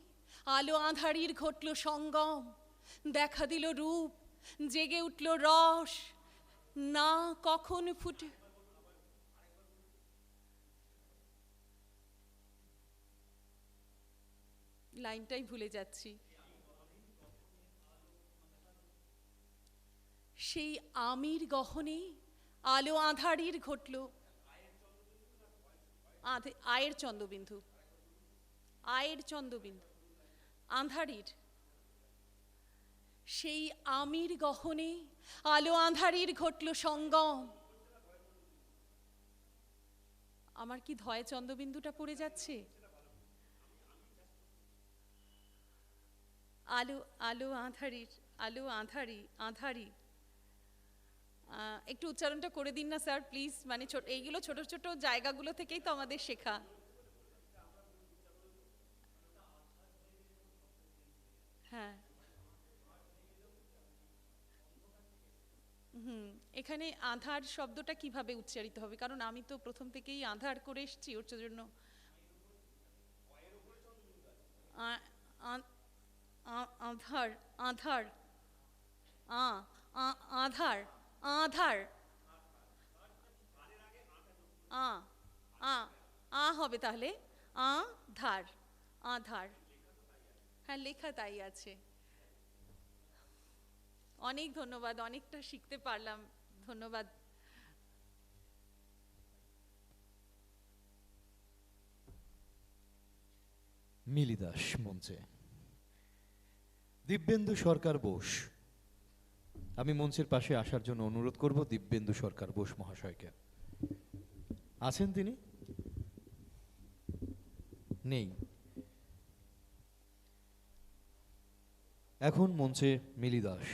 আলো আঁধারির ঘটল সঙ্গম, দেখা দিল রূপ, জেগে উঠল রস। না কখন ফুটে লাইনটাই ভুলে যাচ্ছি। সেই আমির গহনে আলো আঁধারির ঘটল, আয়ের চন্দ্রবিন্দু, আয়ের চন্দ্রবিন্দু, আঁধারির। সেই আমির গহনে আলো আঁধারির ঘটল সঙ্গম। আমার কি ধয় চন্দ্রবিন্দুটা পড়ে যাচ্ছে? আলো আলো আঁধারির, আলো আঁধারি, আঁধারি। একটু উচ্চারণটা করে দিন না স্যার প্লিজ। মানে এইগুলো ছোট ছোট জায়গাগুলো থেকেই তো আমাদের শেখা। হ্যাঁ এখানে আধার শব্দটা কিভাবে উচ্চারিত হবে? কারণ আমি তো প্রথম থেকেই আধার করে এসেছি, ওর জন্য আধার আধার আধার আধার হবে তাহলে আধার আধার। হ্যাঁ, লেখা তাই আছে। অনেক ধন্যবাদ, অনেকটা শিখতে পারলাম, ধন্যবাদ। মিলি দাস মঞ্চে। দিব্যেন্দু সরকার বোস, আমি মঞ্চের পাশে আসার জন্য অনুরোধ করব দিব্যেন্দু সরকার বোস মহাশয়কে। আছেন তিনি? নেই। এখন মঞ্চে মিলি দাস।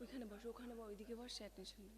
ওইখানে বসো, ওখানে ওইদিকে বস, টেনশন নেই।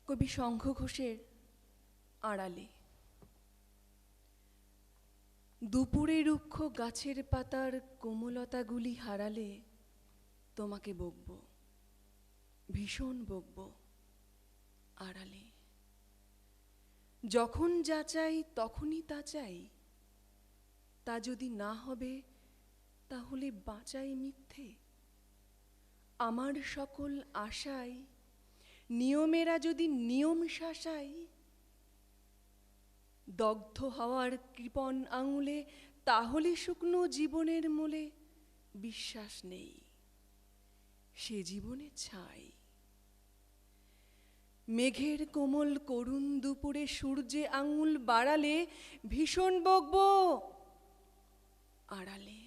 কবি শঙ্খ ঘোষের আড়ালে। দুপুরে রুক্ষ গাছের পাতার কোমলতাগুলি হারালে তোমাকে বকবো, ভীষণ বকবো আড়ালে। যখন যা চাই তখনই তা চাই, তা যদি না হবে তাহলে বাঁচাই মিথ্যে। আমার সকল আশায় নিয়মেরা যদি নিয়ম শাসাই, দগ্ধ হওয়ার কৃপণ আঙুলে তাহলে শুকনো জীবনের মূলে বিশ্বাস নেই, সে জীবনে ছাই। মেঘের কোমল করুণ দুপুরে সূর্যে আঙুল বাড়ালে ভীষণ বকবো আড়ালে।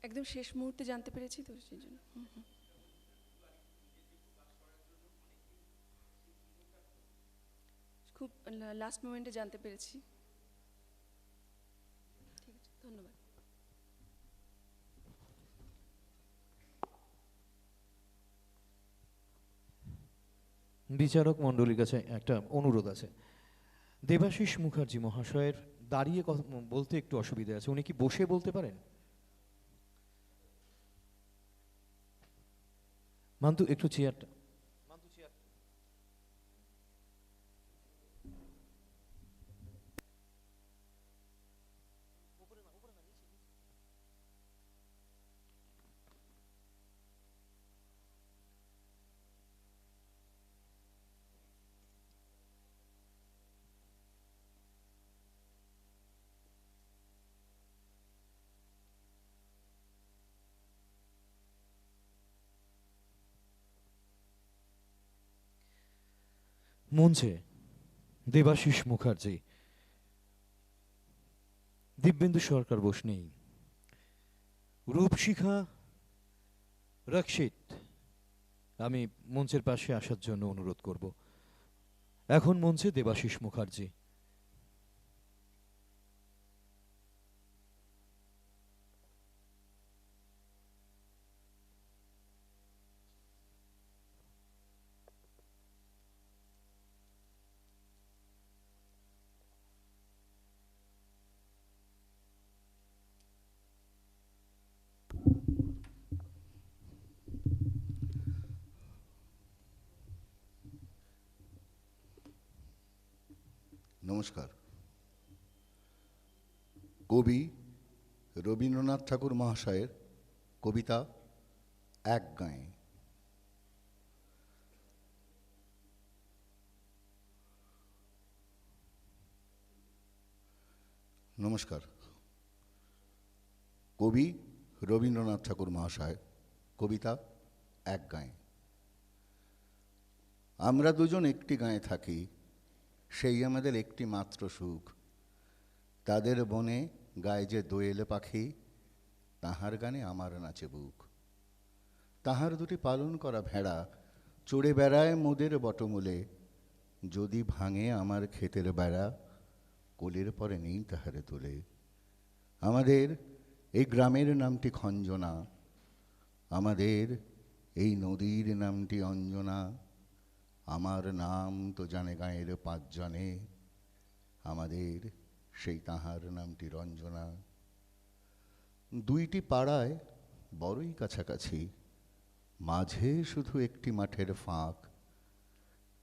একদম শেষ মুহূর্তে জানতে পেরেছি তো, সেই জন্য। খুব লাস্ট মোমেন্টে জানতে পেরেছি। ঠিক আছে, ধন্যবাদ। বিচারক মণ্ডলীর কাছে একটা অনুরোধ আছে। দেবাশিস মুখার্জি মহাশয়ের দাঁড়িয়ে কথা বলতে একটু অসুবিধা আছে, উনি কি বসে বলতে পারেন? মান্তু একটু চেয়ারটা। মঞ্চে দেবাশিস মুখার্জি, দিব্যেন্দু সরকার বোস নেই, রূপশিখা রক্ষিত, আমি মঞ্চের পাশে আসার জন্য অনুরোধ করব। এখন মঞ্চে দেবাশিস মুখার্জি। নমস্কার। কবি রবীন্দ্রনাথ ঠাকুর মহাশয়ের কবিতা এক গায়ে। নমস্কার। কবি রবীন্দ্রনাথ ঠাকুর মহাশয় কবিতা এক গায়ে। আমরা দুজন একটি গায়ে থাকি, সেই আমাদের একটি মাত্র সুখ। তাদের বনে গায়ে যে দোয়েল পাখি, তাহার গানে আমার নাচে বুক। তাহার দুটি পালন করা ভেড়া চড়ে বেড়ায় মোদের বটমূলে। যদি ভাঙে আমার ক্ষেতের বেড়া, কোলের পরে নেই তাহারে তোলে। আমাদের এই গ্রামের নামটি খঞ্জনা, আমাদের এই নদীর নামটি অঞ্জনা। আমার নাম তো জানে গাঁয়ের পাঁচজনে, আমাদের সেই তাহার নামটি রঞ্জনা। দুইটি পাড়ায় বড়ই কাছাকাছি, মাঝে শুধু একটি মাঠের ফাঁক।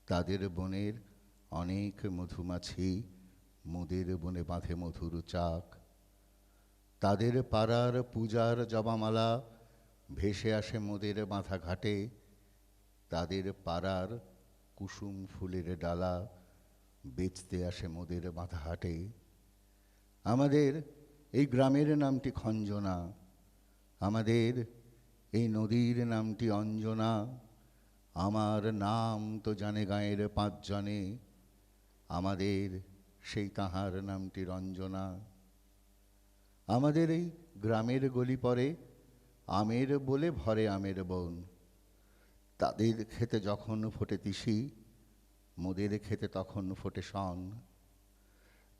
তাদের বনের অনেক মধুমাছি, মোদের বনে বাঁধে মধুর চাক। তাদের পাড়ার পূজার জবামালা ভেসে আসে মোদের বাঁধা ঘাটে। তাদের পাড়ার কুসুম ফুলের ডালা বেচতে আসে মোদের বাঁধা হাটে। আমাদের এই গ্রামের নামটি খঞ্জনা, আমাদের এই নদীর নামটি অঞ্জনা। আমার নাম তো জানে গাঁয়ের পাঁচজনে, আমাদের সেই তাহার নামটি রঞ্জনা। আমাদের এই গ্রামের গলি পরে আমের বলে ভরে আমের বন। তাদের খেতে যখন ফোটে তিসি, মোদের খেতে তখন ফোটে শন।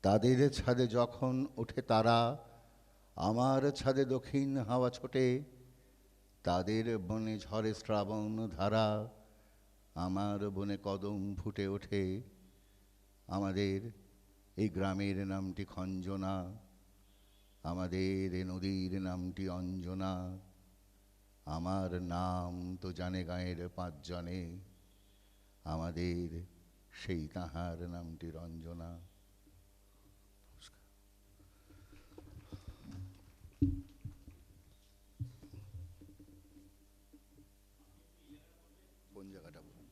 তাদের ছাদে যখন ওঠে তারা, আমার ছাদে দক্ষিণ হাওয়া ছোটে। তাদের বনে ঝরে শ্রাবণ ধারা, আমার বনে কদম ফুটে ওঠে। আমাদের এই গ্রামের নামটি খঞ্জনা, আমাদের এ নদীর নামটি অঞ্জনা। আমার নাম তো জানে গাঁয়ের পাঁচজনে, আমাদের সেই তাহার নামটি রঞ্জনা। কোন জায়গাটা বলুন?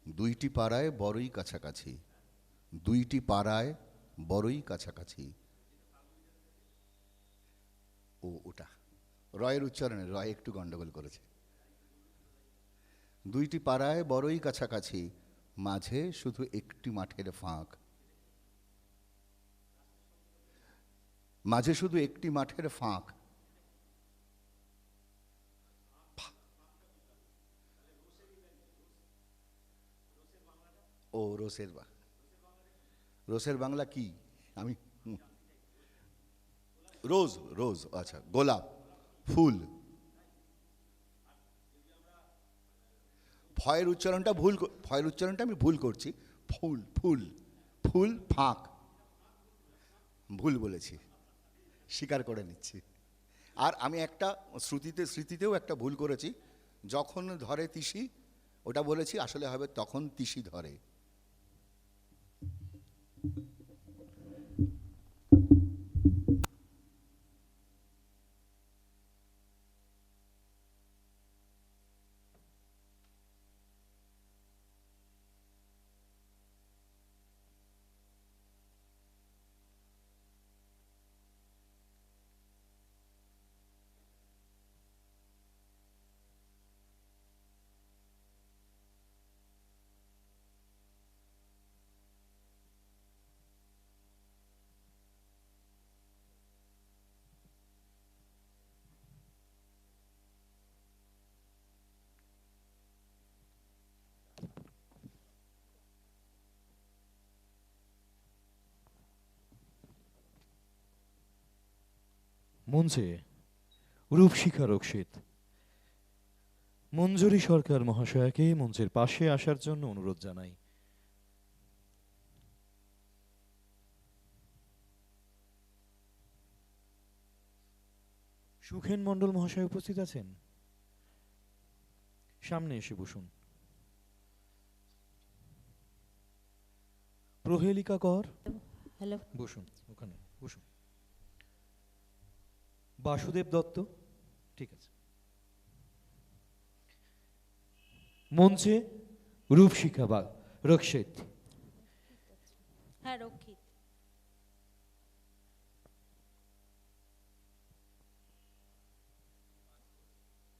দুইটি পাড়ায় বড়ই কাছাকাছি, দুইটি পাড়ায় বড়ই কাছাকাছি। ও ওটা রয়ের উচ্চারণে রয় একটু গন্ডগোল করেছে। দুইটি পাড়ায় বড়ই কাছাকাছি, মাঝে শুধু একটি মাঠের ফাঁক। মাঝে শুধু একটি মাঠের ফাঁক। ও রোসের বাংলা কি? আমি রোজ, রোজ, আচ্ছা, গোলাপ ফুল। ফয়ের উচ্চারণটা আমি ভুল করছি। ফুল ফুল ফুল ফাঁক, ভুল বলেছি, স্বীকার করে নিচ্ছি। আর আমি একটা স্মৃতিতেও একটা ভুল করেছি। যখন ধরে তিসি ওটা বলেছি, আসলে হবে তখন তিসি ধরে। মঞ্চে রূপশিখা রক্ষিত মঞ্জুরি সরকার মহাশয়াকে মঞ্চের পাশে আসার জন্য অনুরোধ জানাই। সুখেন মণ্ডল মহাশয় উপস্থিত আছেন? সামনে এসে বসুন। প্রহেলিকা কর, হ্যালো। বসুন, ওখানে বসুন। বাসুদেব দত্ত, ঠিক আছে। মঞ্চে রূপশিখা বা রক্ষিত। হ্যাঁ, রক্ষিত।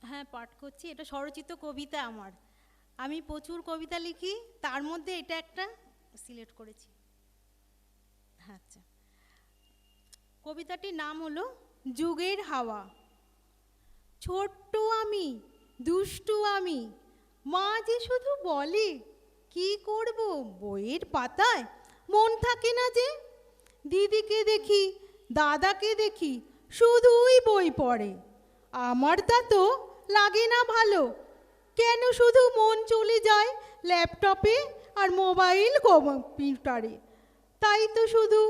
হ্যাঁ, পাঠ করছি। এটা স্বরচিত কবিতা আমার। আমি প্রচুর কবিতা লিখি, তার মধ্যে এটা একটা সিলেক্ট করেছি। আচ্ছা, কবিতাটির নাম হলো যুগের হাওয়া। ছোট্ট আমি, দুষ্টু আমি, মা যে শুধু বলে কি করব বইয়ের পাতায় মন থাকে না যে। দিদিকে দেখি, দাদাকে দেখি, শুধুই বই পড়ে। আমার তা তো লাগে না ভালো, কেন শুধু মন চলে যায় ল্যাপটপে আর মোবাইল কম্পিউটারে। তাই তো শুধু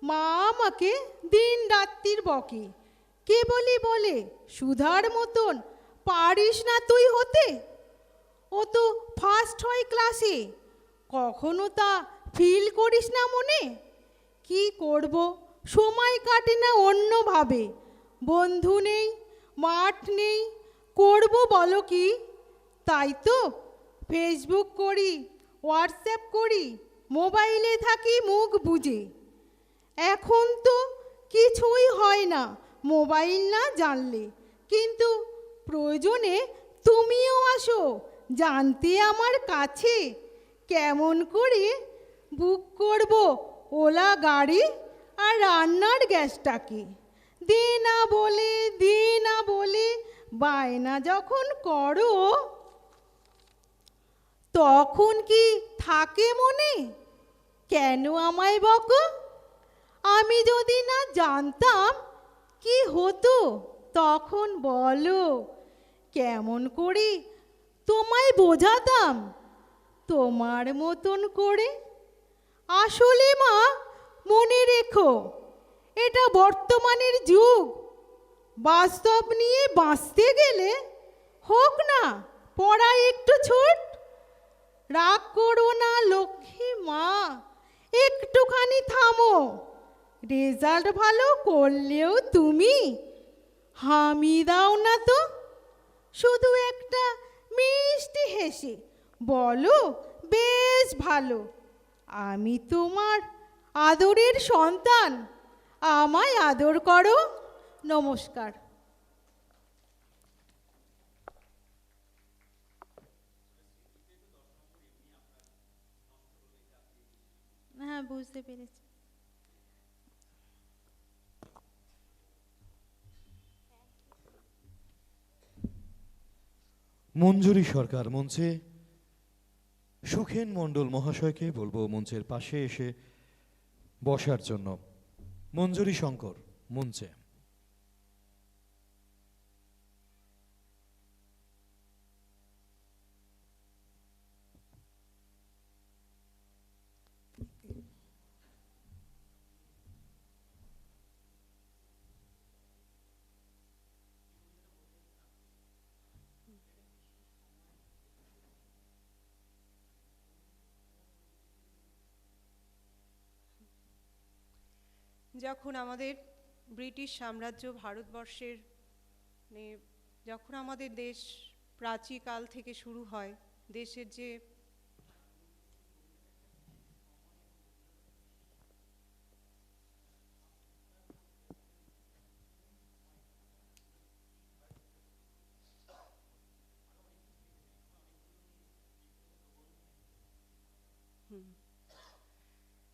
মা আমাকে দিন রাত্রির বকে, কেবলই বলে সুধার মতন পারিস না তুই হতে। ও তো ফার্স্ট হয় ক্লাসে, কখনো তা ফিল করিস না মনে। কি করব, সময় কাটে না অন্যভাবে। বন্ধু নেই, মাঠ নেই, করব বলো কি। তাই তো ফেসবুক করি, হোয়াটসঅ্যাপ করি, মোবাইলে থাকি মুখ বুজে। এখন তো কিছুই হয় না মোবাইল না জানলে, কিন্তু প্রয়োজনে তুমিও আসো জানতে আমার কাছে। কেমন করে বুক করব ওলা গাড়ি আর রান্নার গ্যাসটাকে। দে না বলে বায়না যখন করো, তখন কি থাকে মনে কেন আমায় বকো। আমি যদি না জানতাম কি হতো তখন বলো, কেমন করে তোমায় বোঝাতাম তোমার মতন করে। আসলে মা মনে রেখো, এটা বর্তমানের যুগ। বাস্তব নিয়ে বাঁচতে গেলে হোক না পড়া একটু ছোট। রাগ করো না লক্ষ্মী মা, একটুখানি থামো। রেজাল্ট ভালো করলেও তুমি হামি দাও না তো। শুধু একটা মিষ্টি হেসে বলো বেশ ভালো, আমি তোমার আদরের সন্তান, আমায় আদর করো। নমস্কার। হ্যাঁ, বুঝতে পেরেছি। মঞ্জুরি সরকার মঞ্চে সুখেন মণ্ডল মহাশয়কে বলবো মঞ্চের পাশে এসে বসার জন্য। মঞ্জুরি শঙ্কর মঞ্চে। যখন আমাদের ব্রিটিশ সাম্রাজ্য ভারতবর্ষের যখন আমাদের দেশ প্রাচীনকাল থেকে শুরু হয়, দেশের যে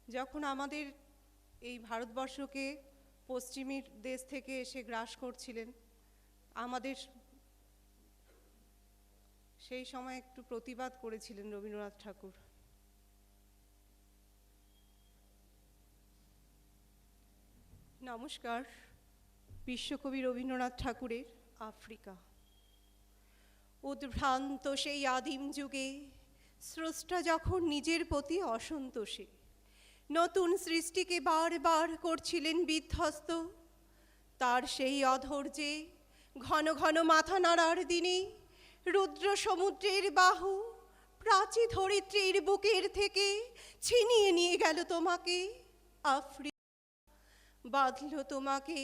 যখন আমাদের এই ভারতবর্ষকে পশ্চিমী দেশ থেকে এসে গ্রাস করছিলেন, আমাদের সেই সময় একটু প্রতিবাদ করেছিলেন রবীন্দ্রনাথ ঠাকুর। নমস্কার। বিশ্বকবি রবীন্দ্রনাথ ঠাকুরের আফ্রিকা। উদ্ভ্রান্ত সেই আদিম যুগে স্রষ্টা যখন নিজের প্রতি অসন্তোষে নতুন সৃষ্টিকে বারবার করছিলেন বিধ্বস্ত, তার সেই অধৈর্যে ঘন ঘন মাথা নাড়ার দিনে রুদ্র সমুদ্রের বাহু প্রাচী ধরিত্রীর বুকের থেকে ছিনিয়ে নিয়ে গেল তোমাকে। আফ্রিকা বাঁধল তোমাকে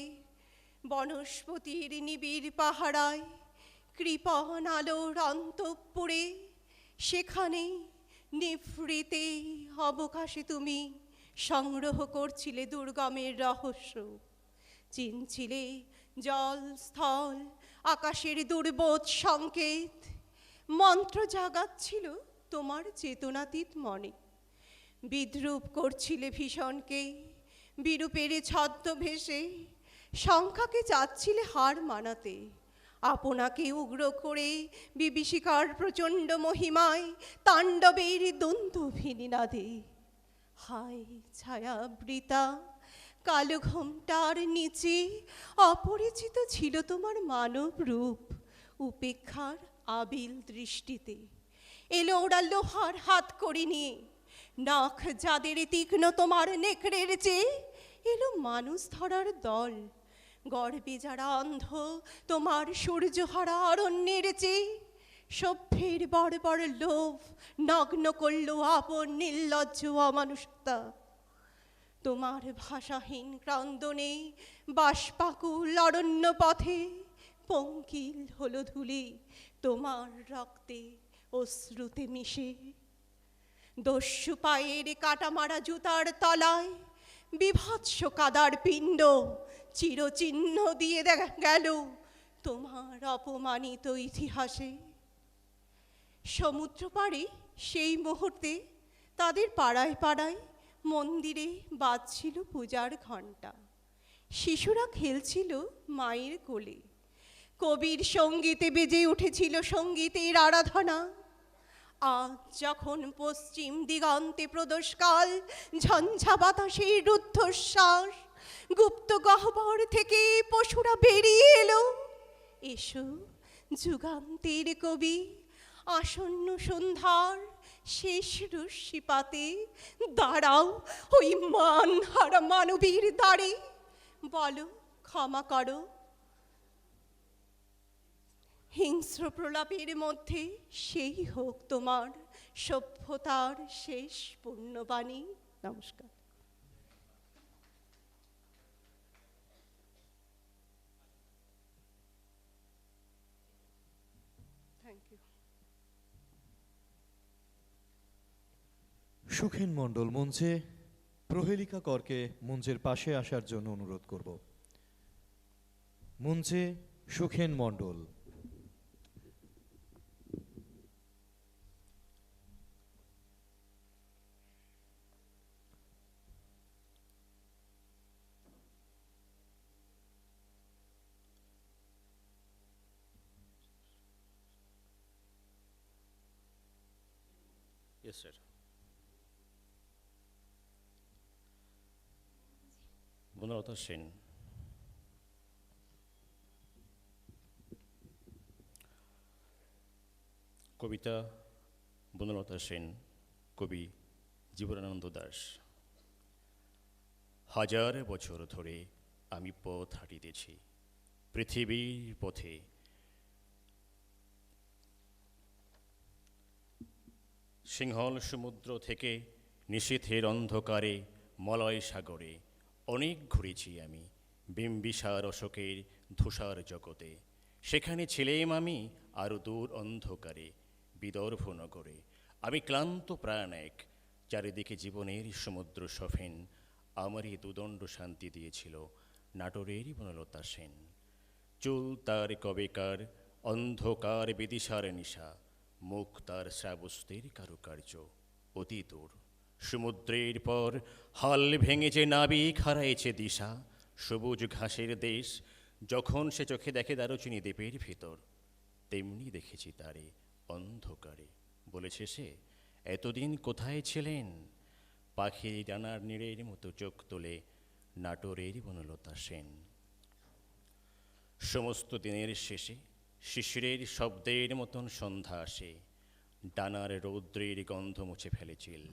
বনস্পতির নিবিড় পাহারায়, কৃপণ আলোর অন্তঃপুরে, সেখানে নিভৃতে অবকাশে তুমি সংগ্রহ করছিলে দুর্গমের রহস্য, চিনছিলে জল স্থল আকাশের দুর্বোধ সংকেত, মন্ত্র জাগাচ্ছিল তোমার চেতনাতীত মনে, বিদ্রূপ করছিলে ভীষণকে বিরূপের ছদ্মবেশে, সংখ্যাকে চাচ্ছিলে হার মানাতে, আপনাকে উগ্র করে বিভীষিকার প্রচণ্ড মহিমায় তাণ্ডবের দ্বন্দ্বভিনিনাদে। হায় ছায়াবৃতা কালো ঘোমটার নিচে অপরিচিত ছিল তোমার মানব রূপ, উপেক্ষার আবিল দৃষ্টিতে এলো ওরা লোহার হাত করি নিয়ে, নখ যাদের তীক্ষ্ণ তোমার নেকড়ের চেয়ে, এলো মানুষ ধরার দল, গর্বে যারা অন্ধ তোমার সূর্যহারা অরণ্যের চেয়ে, সভ্যের বড় বড় লোভ নগ্ন করল আপন নির্লজ্জ অমানুষতা। তোমার ভাষাহীন ক্রন্দনে বাষ্পাকুল অরণ্য পথে পঙ্কিল হলো ধুলি তোমার রক্তে অশ্রুতে মিশে। দস্যু পায়ের কাটামারা জুতার তলায় বিভৎস কাদার পিণ্ড চিরচিহ্ন দিয়ে দেখা গেল তোমার অপমানিত ইতিহাসে। সমুদ্র পাড়ে সেই মুহূর্তে তাদের পাড়ায় পাড়ায় মন্দিরে বাজছিল পূজার ঘণ্টা, শিশুরা খেলছিল মায়ের কোলে, কবির সঙ্গীতে বেজে উঠেছিল সঙ্গীতের আরাধনা। আজ যখন পশ্চিম দিগন্তে প্রদোষকাল, ঝঞ্ঝা বাতাসের রুদ্ধশ্বাস, গুপ্ত গহ্বর থেকে পশুরা বেরিয়ে এলো, এসো যুগান্তের কবি, আসন্ন সন্ধ্যার শেষ রশ্মিপাতে দাঁড়াও ওই মানহারা মানবীর দ্বারে, বলো ক্ষমা করো। হিংস্র প্রলাপের মধ্যে সেই হোক তোমার সভ্যতার শেষ পুণ্যবাণী। নমস্কার। Thank you. সুখেন মণ্ডল মঞ্চে, প্রহেলিকা করকে মঞ্চের পাশে আসার জন্য অনুরোধ করব। মঞ্চে সুখেন মণ্ডল। Yes, sir. বনলতা সেন। কবিতা বনলতা সেন, কবি জীবনানন্দ দাশ। হাজার বছর ধরে আমি পথ হাঁটিতেছি পৃথিবীর পথে, সিংহল সমুদ্র থেকে নিশীথের অন্ধকারে মলয় সাগরে, অনেক ঘুরেছি আমি বিম্বিসার অশোকের ধূসার জগতে, সেখানে ছিলাম আমি আরও দূর অন্ধকারে বিদর্ভ নগরে। আমি ক্লান্ত প্রাণ এক, চারিদিকে জীবনের সমুদ্র সফেন, আমারই দুদণ্ড শান্তি দিয়েছিল নাটোরের বনলতা সেন। চুল তার কবেকার অন্ধকার বিদিশার নিশা, মুখ তার শ্রাবস্তের কারুকার্য অতি দূর। সমুদ্রের পর হাল ভেঙেছে নাবিক হারাইছে দিশা, সবুজ ঘাসের দেশ যখন সে চোখে দেখে দারুচিনি দ্বীপের ভিতর, তেমনি দেখেছি তারে অন্ধকারে। বলেছে সে, এতদিন কোথায় ছিলেন? পাখির ডানার নীড়ের মতো চোখ তোলে নাটোরের বনলতা সেন। সমস্ত দিনের শেষে শিশিরের শব্দের মতন সন্ধ্যা আসে, ডানার রৌদ্রের গন্ধ মুছে ফেলে চিল।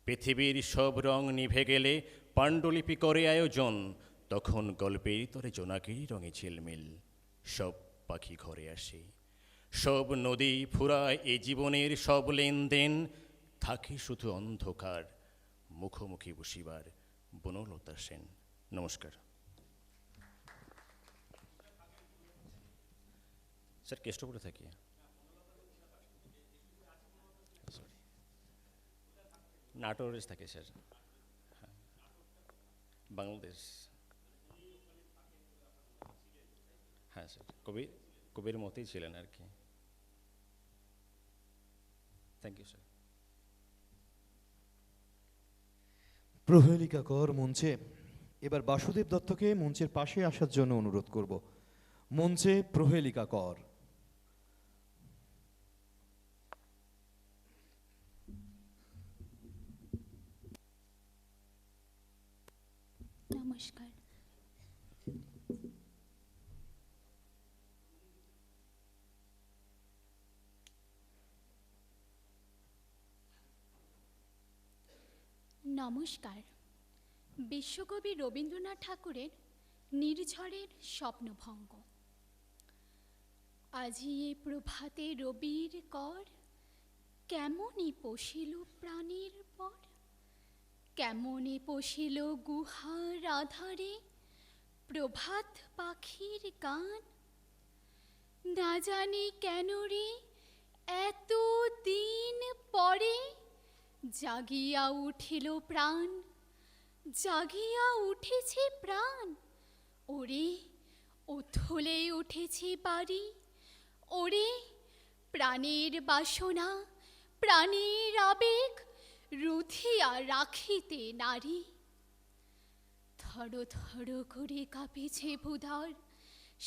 পৃথিবীর সব রং নিভে গেলে পাণ্ডুলিপি করে আয়োজন, তখন গল্পের তরে জোনাকির রঙে ঝিলমিল। সব পাখি ঘরে আসে, সব নদী ফুরায় এ জীবনের সব লেনদেন, থাকে শুধু অন্ধকার মুখোমুখি বসিবার বনলতা সেন। নমস্কার স্যার, কেষ্টপুরে থাকি। নাটোরে থাকে স্যার। হ্যাঁ, বাংলাদেশ। হ্যাঁ স্যার, কবির মতেই ছিলেন আর কি। Thank you sir. প্রহেলিকা কর মঞ্চে। এবার বাসুদেব দত্তকে মঞ্চের পাশে আসার জন্য অনুরোধ করব। মঞ্চে প্রহেলিকা কর। নমস্কার। নমস্কার। বিশ্বকবি রবীন্দ্রনাথ ঠাকুরের নির্ঝরের স্বপ্নভঙ্গ। আজি এ প্রভাতে রবির কর, কেমনই পশিল প্রাণীর পর। কেমনে পশিল গুহার আধারে, প্রভাত পাখির গান। না জানি কেন রে এত দিন পরে, জাগিয়া উঠিল প্রাণ, জাগিয়া উঠেছে প্রাণ। ওরে উথলে উঠেছে বাড়ি, ওরে প্রাণের বাসনা, প্রাণের আবেগ রুধিয়া রাখিতে নারী। থর থর করে কাঁপিছে ভূধর,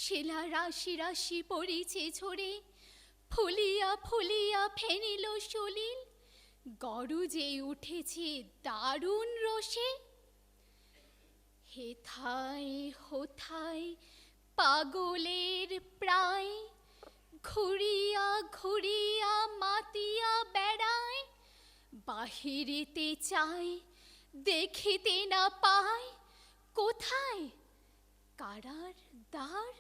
শিলা রাশি রাশি পড়িছে ঝরে। ফুলিয়া ফুলিয়া ফেনিল সলিল, গরজে উঠেছে দারুণ রোষে। হেথায় হোথায় পাগলের প্রায়, ঘুরিয়া ঘুরিয়া মাতিয়া বেড়ায়। বাহিরেতে চায় দেখিতে না পায়, কোথায় কারার দ্বার।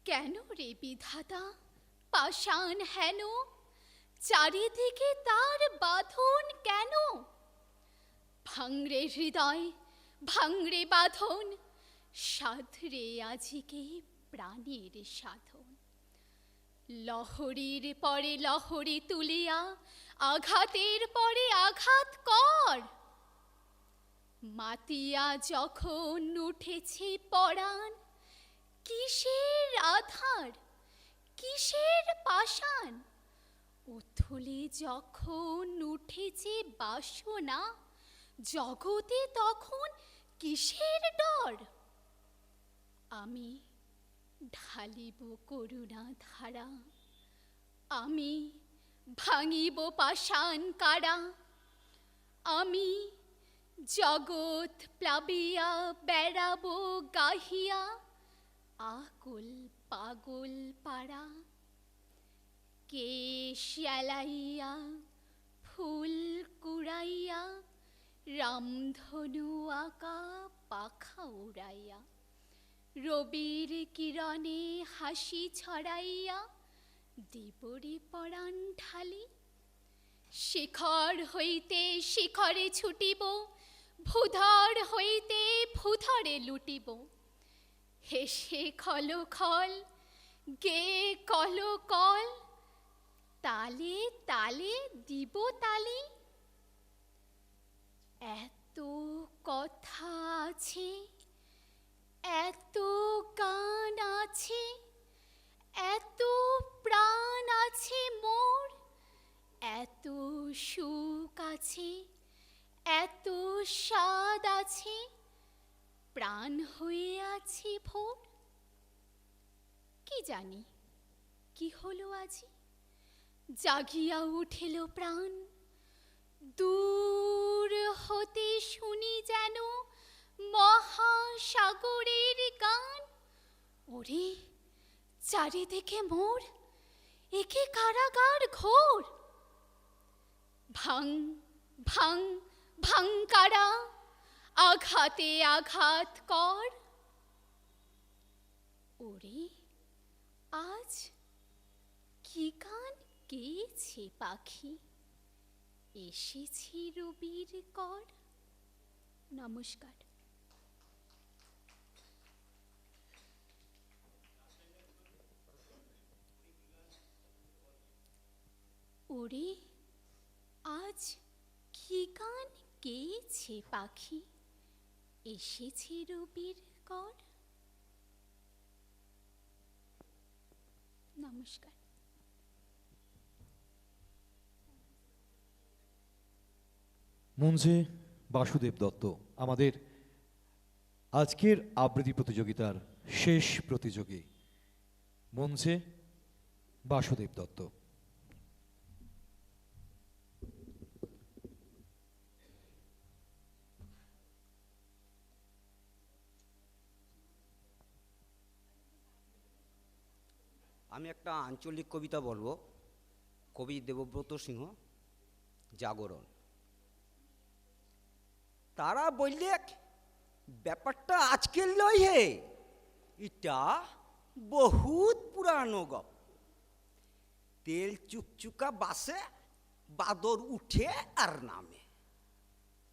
কেন রে বিধাতা পাষাণ হেন, চারিদিকে তার বাঁধন কেন। ভাঙরে হৃদয় ভাঙরে বাঁধন, সাধরে আজিকে প্রাণের সাধন। লহরীর পরে লহরী তুলিয়া, আঘাতের পরে আঘাত কর। মাতিয়া যখন উঠেছে পরাণ, কিসের আধার কিসের পাষাণ। উথলে যখন উঠেছে বাসনা, জগতে তখন কিসের ডর। আমি ঢালিব করুণা ধারা, আমি ভাঙিব পাষাণ কারা। আমি জগৎ প্লাবিয়া বেড়াবো গাহিয়া, আকুল পাগল পাড়া। কেশ এলাইয়া ফুল কুড়াইয়া, রামধনু আঁকা পাখা উড়াইয়া। রবির কিরণে হাসি ছড়াইয়া, দিবরে পরাণ ঢালি। শিখর হইতে শিখরে ছুটিব, ভূধর হইতে ভূধরে লুটিব। হেসে খল খল গে কল কল, তালে তালে দিব তালি। এত কথা আছে, এত গান আছে, এত প্রাণ আছে মোর। এত সুখ আছে, এত স্বাদ আছে, প্রাণ হয়ে আছি ভোর। কি জানি কি হলো আজি, জাগিয়া উঠিল প্রাণ। দূর হতে শুনি যেন মহাসাগরের গান। ওরে চারিদিকে মোর একে কারাগার ঘোর। ভাং ভাং ভাং কারা, আঘাতে আঘাত কর। ওরে আজ কি গান গেয়েছে পাখি, এসেছি রবির কর। নমস্কার। ওরে আজ কি গান গেয়েছে পাখি, এসেছে রবির কর। নমস্কার। মঞ্চে বাসুদেব দত্ত, আমাদের আজকের আবৃত্তি প্রতিযোগিতার শেষ প্রতিযোগী। মঞ্চে বাসুদেব দত্ত। আমি একটা আঞ্চলিক কবিতা বলবো। কবি দেবব্রত সিংহ, জাগরণ। তারা বললে ব্যাপারটা আজকের লয় হে, এটা বহুত পুরানো গপ। তেল চুকচুকা বাসে বাদর উঠে আর নামে,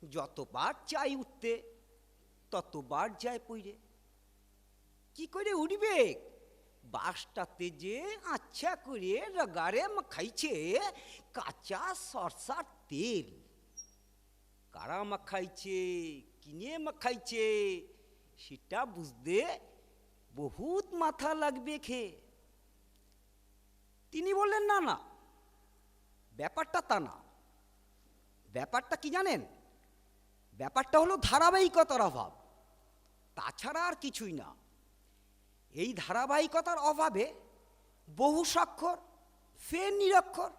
যতবার চাই উঠতে ততবার যায় পইরে। কি করে উঠবে? বাসটাতে যে আচ্ছা করে রগারে মাখাইছে কাঁচা সরষার তেল। কারা মাখাইছে, কিনে মাখাইছে, সেটা বুঝতে বহুত মাথা লাগবে খেয়ে। তিনি বললেন না না, ব্যাপারটা তা না। ব্যাপারটা কি জানেন? ব্যাপারটা হলো ধারাবাহিকতার অভাব, তাছাড়া আর কিছুই না। এই ধারাবাহিকতার অভাবে বহু স্বাক্ষর ফের নিরক্ষর।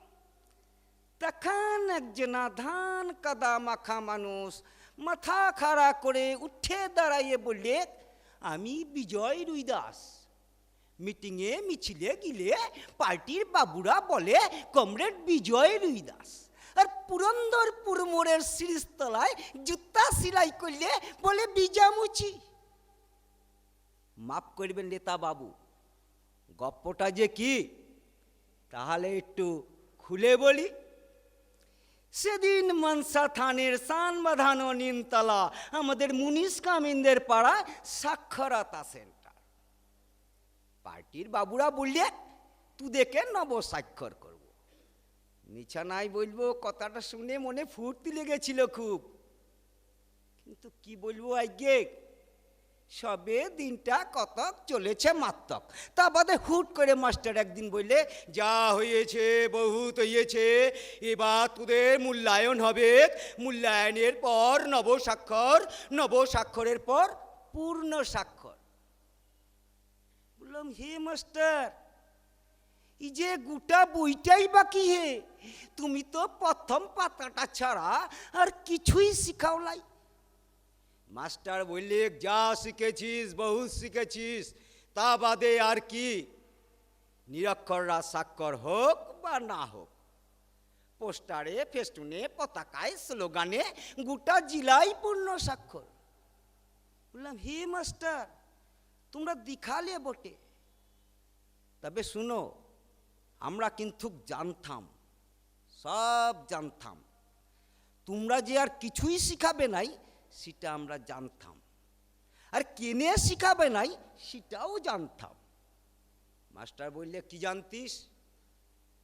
তখন একজনা ধান কাদা মাখা মানুষ মাথা খাড়া করে উঠে দাঁড়াইয়ে বললে, আমি বিজয় রুইদাস। মিটিংয়ে মিছিলে গিলে পার্টির বাবুরা বলে কমরেড বিজয় রুইদাস। আর পুরন্দরপুর মোড়ের সিরিজতলায় জুতা সেলাই করলে বলে বিজামুচি। মাফ করবেন নেতা বাবু, গপ্পটা যে কি তাহলে একটু খুলে বলি। সেদিন মনসা থানের সান বাঁধানো নিমতলা আমাদের মুনিশ কামিনদের পাড়া সাক্ষরতা সেন্টার। পার্টির বাবুরা বললে তুদেরকে নব স্বাক্ষর করব। মিছা নাই বলবো, কথাটা শুনে মনে ফুর্তি লেগেছিল খুব। কিন্তু কি বলবো, আজ্ঞে সবে দিনটা কতক চলেছে মাত্তক। তা বাদে হুট করে মাস্টার একদিন বললে, যা হয়েছে বহুত হয়েছে, এবার তোদের মূল্যায়ন হবে। মূল্যায়নের পর নবস্বাক্ষর, নবস্বাক্ষরের পর পূর্ণ স্বাক্ষর। বললাম, হে মাস্টার, এই যে গোটা বইটাই বাকি হে, তুমি তো প্রথম পাতাটা ছাড়া আর কিছুই শিখাওলাই। মাস্টার বললে, যা শিখেছিস বহুত শিখেছিস, তা বাদে আর কি? নিরক্ষররা স্বাক্ষর হোক বা না হোক, পোস্টারে ফেস্টুনে পতাকায় স্লোগানে গোটা জেলায় পূর্ণ স্বাক্ষর। বললাম, হে মাস্টার, তোমরা দেখালে বটে, তবে শুনো, আমরা কিন্তু জানতাম, সব জানতাম। তোমরা যে আর কিছুই শিখাবে নাই সেটা আমরা জানতাম, আর কেনে শিখাবে নাই সেটাও জানতাম। মাস্টার বললে, কি জানতিস?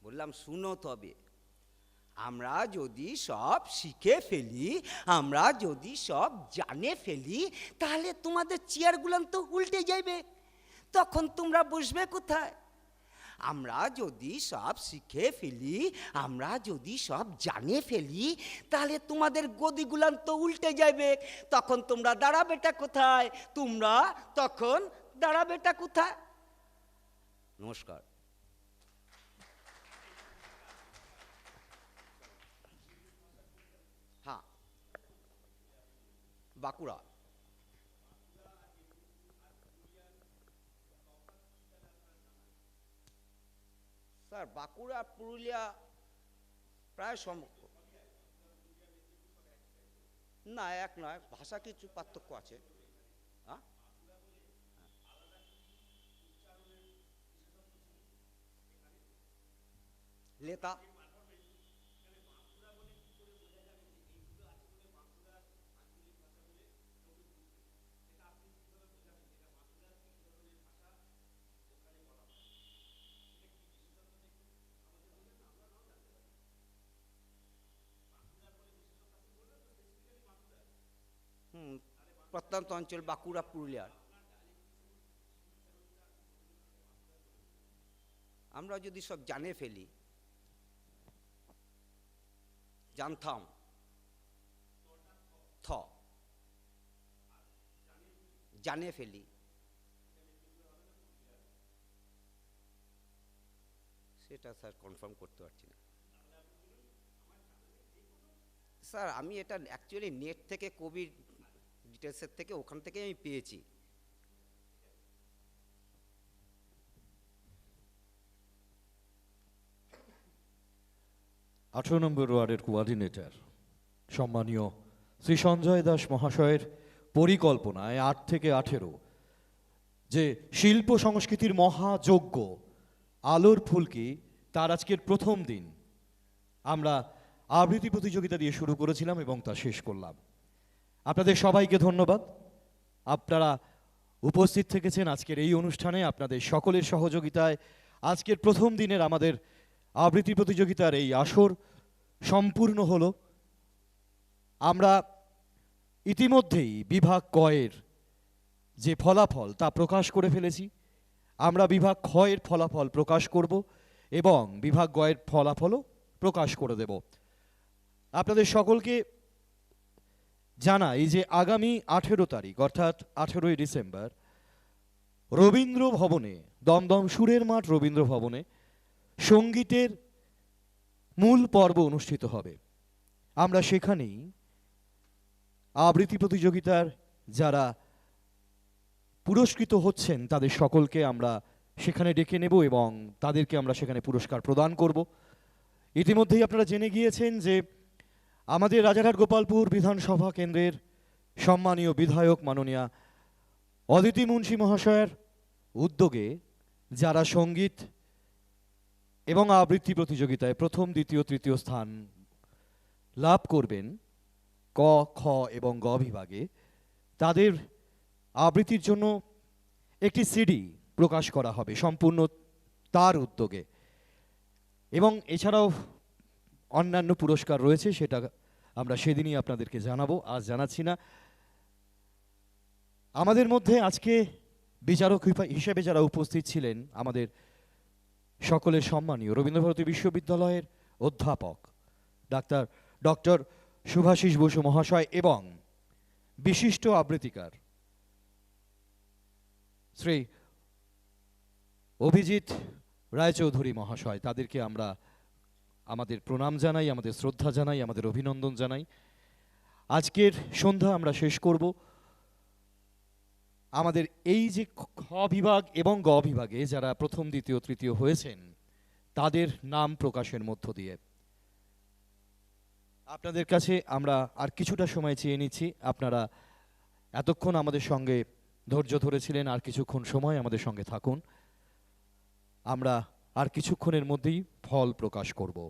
বললাম, শুনো তবে, আমরা যদি সব শিখে ফেলি, আমরা যদি সব জানে ফেলি, তাহলে তোমাদের চেয়ারগুলান তো উল্টে যাইবে, তখন তোমরা বসবে কোথায়? আমরা যদি সব শিখে ফেলি, আমরা যদি সব জানে ফেলি, তাহলে তোমাদের গদিগুলান তো উল্টে যাবে, তখন তোমরা দাঁড়াবেটা কোথায়? তোমরা তখন দাঁড়াবেটা কোথায়? নমস্কার। হ্যাঁ, বাঁকুড়া। স্যার বাঁকুড়া পুরুলিয়া প্রায় না এক নয়, ভাষা কিছু পার্থক্য আছে। হ্যাঁ, লেতা। প্রত্যন্ত অঞ্চল বাঁকুড়া পুরুলিয়ার। আমরা যদি সব জানে ফেলি, জানতাম থ, জানে ফেলি, সেটা স্যার কনফার্ম করতে পারছি না স্যার। আমি এটা অ্যাকচুয়ালি নেট থেকে, কোভিড ডিটেলসের থেকে, ওখান থেকে আমি পেয়েছি। আঠারো নম্বর ওয়ার্ডের কোঅর্ডিনেটর সম্মানীয় শ্রী সঞ্জয় দাস মহাশয়ের পরিকল্পনায় 8 থেকে 18 যে শিল্প সংস্কৃতির মহাযজ্ঞ আলোর ফুলকি, তার আজকের প্রথম দিন আমরা আবৃত্তি প্রতিযোগিতা দিয়ে শুরু করেছিলাম এবং তা শেষ করলাম। আপনাদের সবাইকে ধন্যবাদ। আপনারা উপস্থিত থেকেছেন আজকের এই অনুষ্ঠানে। আপনাদের সকলের সহযোগিতায় আজকের প্রথম দিনের আমাদের আবৃত্তি প্রতিযোগিতার এই আসর সম্পূর্ণ হলো। আমরা ইতিমধ্যেই বিভাগ কয়ের যে ফলাফল তা প্রকাশ করে ফেলেছি। আমরা বিভাগ ক্ষয়ের ফলাফল প্রকাশ করব এবং বিভাগ গয়ের ফলাফলও প্রকাশ করে দেব। আপনাদের সকলকে জানাই যে আগামী 18 তারিখ অর্থাৎ 18ই ডিসেম্বর রবীন্দ্র ভবনে, দমদম সুরের মাঠ রবীন্দ্র ভবনে সঙ্গীতের মূল পর্ব অনুষ্ঠিত হবে। আমরা সেখানেই আবৃত্তি প্রতিযোগিতার যারা পুরস্কৃত হচ্ছেন তাদের সকলকে আমরা সেখানে ডেকে নেব এবং তাদেরকে আমরা সেখানে পুরস্কার প্রদান করব। ইতিমধ্যেই আপনারা জেনে গিয়েছেন যে আমাদের রাজারহাট গোপালপুর বিধানসভা কেন্দ্রের সম্মানীয় বিধায়ক মাননীয়া অদিতি মুন্সী মহাশয়ের উদ্যোগে যারা সঙ্গীত এবং আবৃত্তি প্রতিযোগিতায় প্রথম, দ্বিতীয়, তৃতীয় স্থান লাভ করবেন ক, খ এবং গ বিভাগে, তাদের আবৃত্তির জন্য একটি সিডি প্রকাশ করা হবে সম্পূর্ণ তার উদ্যোগে। এবং এছাড়াও অন্যান্য পুরস্কার রয়েছে, সেটা আমরা সেদিনই আপনাদেরকে জানাবো, আজ জানাচ্ছি না। আমাদের মধ্যে আজকে বিচারক হিসেবে যারা উপস্থিত ছিলেন, আমাদের সকলের সম্মানীয় রবীন্দ্রভারতী বিশ্ববিদ্যালয়ের অধ্যাপক ডক্টর শুভাশিস বসু মহাশয় এবং বিশিষ্ট আবৃত্তিকার শ্রী অভিজিৎ রায়চৌধুরী মহাশয়, তাদেরকে আমরা আমাদের প্রণাম জানাই, আমাদের শ্রদ্ধা জানাই, আমাদের অভিনন্দন জানাই। আজকের সন্ধ্যা আমরা শেষ করব আমাদের এই যে খ বিভাগ এবং গ বিভাগে যারা প্রথম, দ্বিতীয়, তৃতীয় হয়েছেন তাদের নাম প্রকাশের মধ্য দিয়ে। আপনাদের কাছে আমরা আর কিছুটা সময় চেয়ে নিচ্ছি। আপনারা এতক্ষণ আমাদের সঙ্গে ধৈর্য ধরেছিলেন, আর কিছুক্ষণ সময় আমাদের সঙ্গে থাকুন। আমরা আর কিছুক্ষণের মধ্যেই ফল প্রকাশ করব।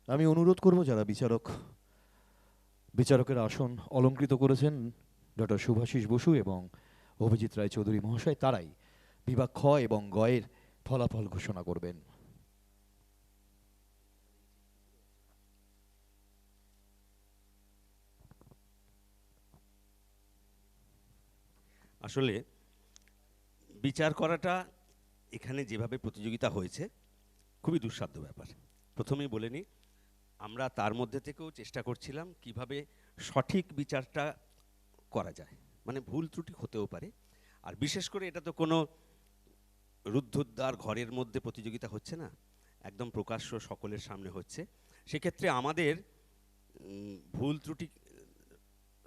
আমি অনুরোধ করব যারা বিচারকের আসন অলঙ্কৃত করেছেন ডক্টর শুভাশিস বসু এবং অভিজিৎ রায় চৌধুরী মহাশয়, তারাই বিভাগ খ এবং গয়ের ফলাফল ঘোষণা করবেন। আসলে বিচার করাটা এখানে যেভাবে প্রতিযোগিতা হয়েছে খুবই দুঃসাধ্য ব্যাপার। প্রথমেই বলে নিই, আমরা তার মধ্যে থেকেও চেষ্টা করছিলাম কিভাবে সঠিক বিচারটা করা যায়, মানে ভুল ত্রুটি হতেও পারে। আর বিশেষ করে এটা তো কোনো রুদ্ধদ্বার ঘরের মধ্যে প্রতিযোগিতা হচ্ছে না, একদম প্রকাশ্য সকলের সামনে হচ্ছে। সেক্ষেত্রে আমাদের ভুল ত্রুটি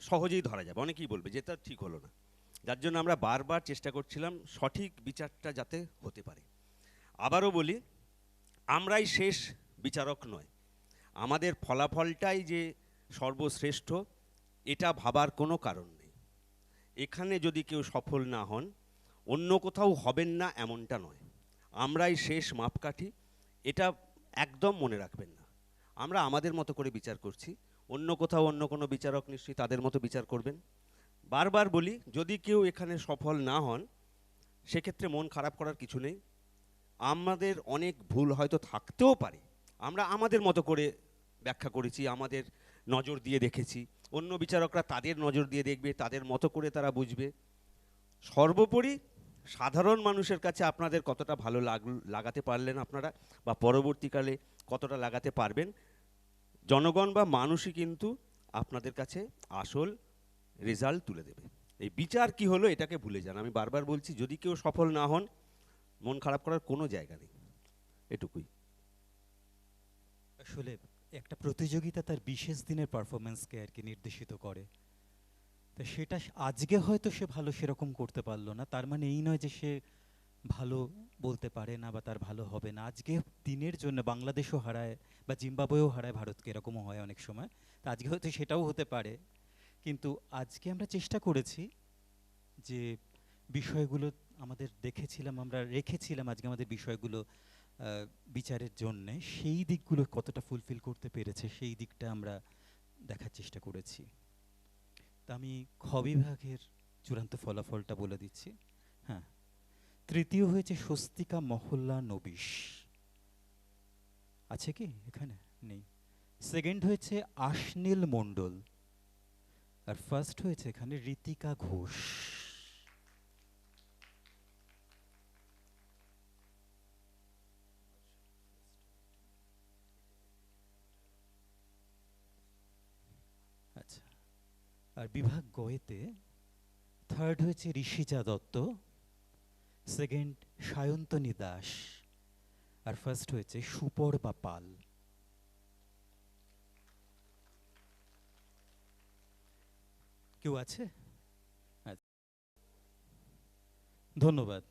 সহজেই ধরা যাবে, অনেকেই বলবে যে তা ঠিক হলো না। যার জন্য আমরা বারবার চেষ্টা করছিলাম সঠিক বিচারটা যাতে হতে পারে। আবারও বলি, আমরাই শেষ বিচারক নয়, আমাদের ফলাফলটাই যে সর্বশ্রেষ্ঠ এটা ভাবার কোনো কারণ নেই। এখানে যদি কেউ সফল না হন, অন্য কোথাও হবেন না এমনটা নয়, আমরাই শেষ মাপকাঠি, এটা একদম মনে রাখবেন না। আমরা আমাদের মতো করে বিচার করছি, অন্য কোথাও অন্য কোনো বিচারক নিশ্চয়ই তাদের মতো বিচার করবেন। বারবার বলি, যদি কেউ এখানে সফল না হন সেক্ষেত্রে মন খারাপ করার কিছু নেই। আমাদের অনেক ভুল হয়তো থাকতেও পারে, আমরা আমাদের মতো করে ব্যাখ্যা করেছি, আমাদের নজর দিয়ে দেখেছি, অন্য বিচারকরা তাদের নজর দিয়ে দেখবে, তাদের মতো করে তারা বুঝবে। সর্বোপরি সাধারণ মানুষের কাছে আপনাদের কতটা ভালো লাগাতে পারলেন আপনারা, বা পরবর্তীকালে কতটা লাগাতে পারবেন, জনগণ বা মানুষই কিন্তু আপনাদের কাছে আসল রেজাল্ট তুলে দেবে। এই বিচার কি হলো এটাকে ভুলে যান। আমি বারবার বলছি, যদি কেউ সফল না হন মন খারাপ করার কোনো জায়গা নেই, এটুকুই। আসলে একটা প্রতিযোগিতা তার বিশেষ দিনের পারফরমেন্সকে আর কি নির্দেশিত করে। তো সেটা আজকে হয়তো সে ভালো সেরকম করতে পারলো না, তার মানে এই নয় যে সে ভালো বলতে পারে না বা তার ভালো হবে না। আজকে দিনের জন্য বাংলাদেশও হারায় বা জিম্বাবুয়েও হারায় ভারতকে, এরকমও হয় অনেক সময়। তো আজকে হয়তো সেটাও হতে পারে, কিন্তু আজকে আমরা চেষ্টা করেছি যে বিষয়গুলো আমাদের দেখেছিলাম, আমরা রেখেছিলাম আজকে আমাদের বিষয়গুলো বিচারের জন্যে, সেই দিকগুলো কতটা ফুলফিল করতে পেরেছে সেই দিকটা আমরা দেখার চেষ্টা করেছি। তা আমি খ বিভাগের চূড়ান্ত ফলাফলটা বলে দিচ্ছি। হ্যাঁ, তৃতীয় হয়েছে স্বস্তিকা মহল্লা নবিশ, আছে কি এখানে? নেই। সেকেন্ড হয়েছে আশনীল মণ্ডল, আর ফার্স্ট হয়েছে এখানে ঋতিকা ঘোষ। আচ্ছা, আর বিভাগ গয়েতে থার্ড হয়েছে ঋষিজা দত্ত, সেকেন্ড সায়ন্তনী দাস, আর ফার্স্ট হয়েছে সুপর্বা পাল। কেউ আছে? ধন্যবাদ।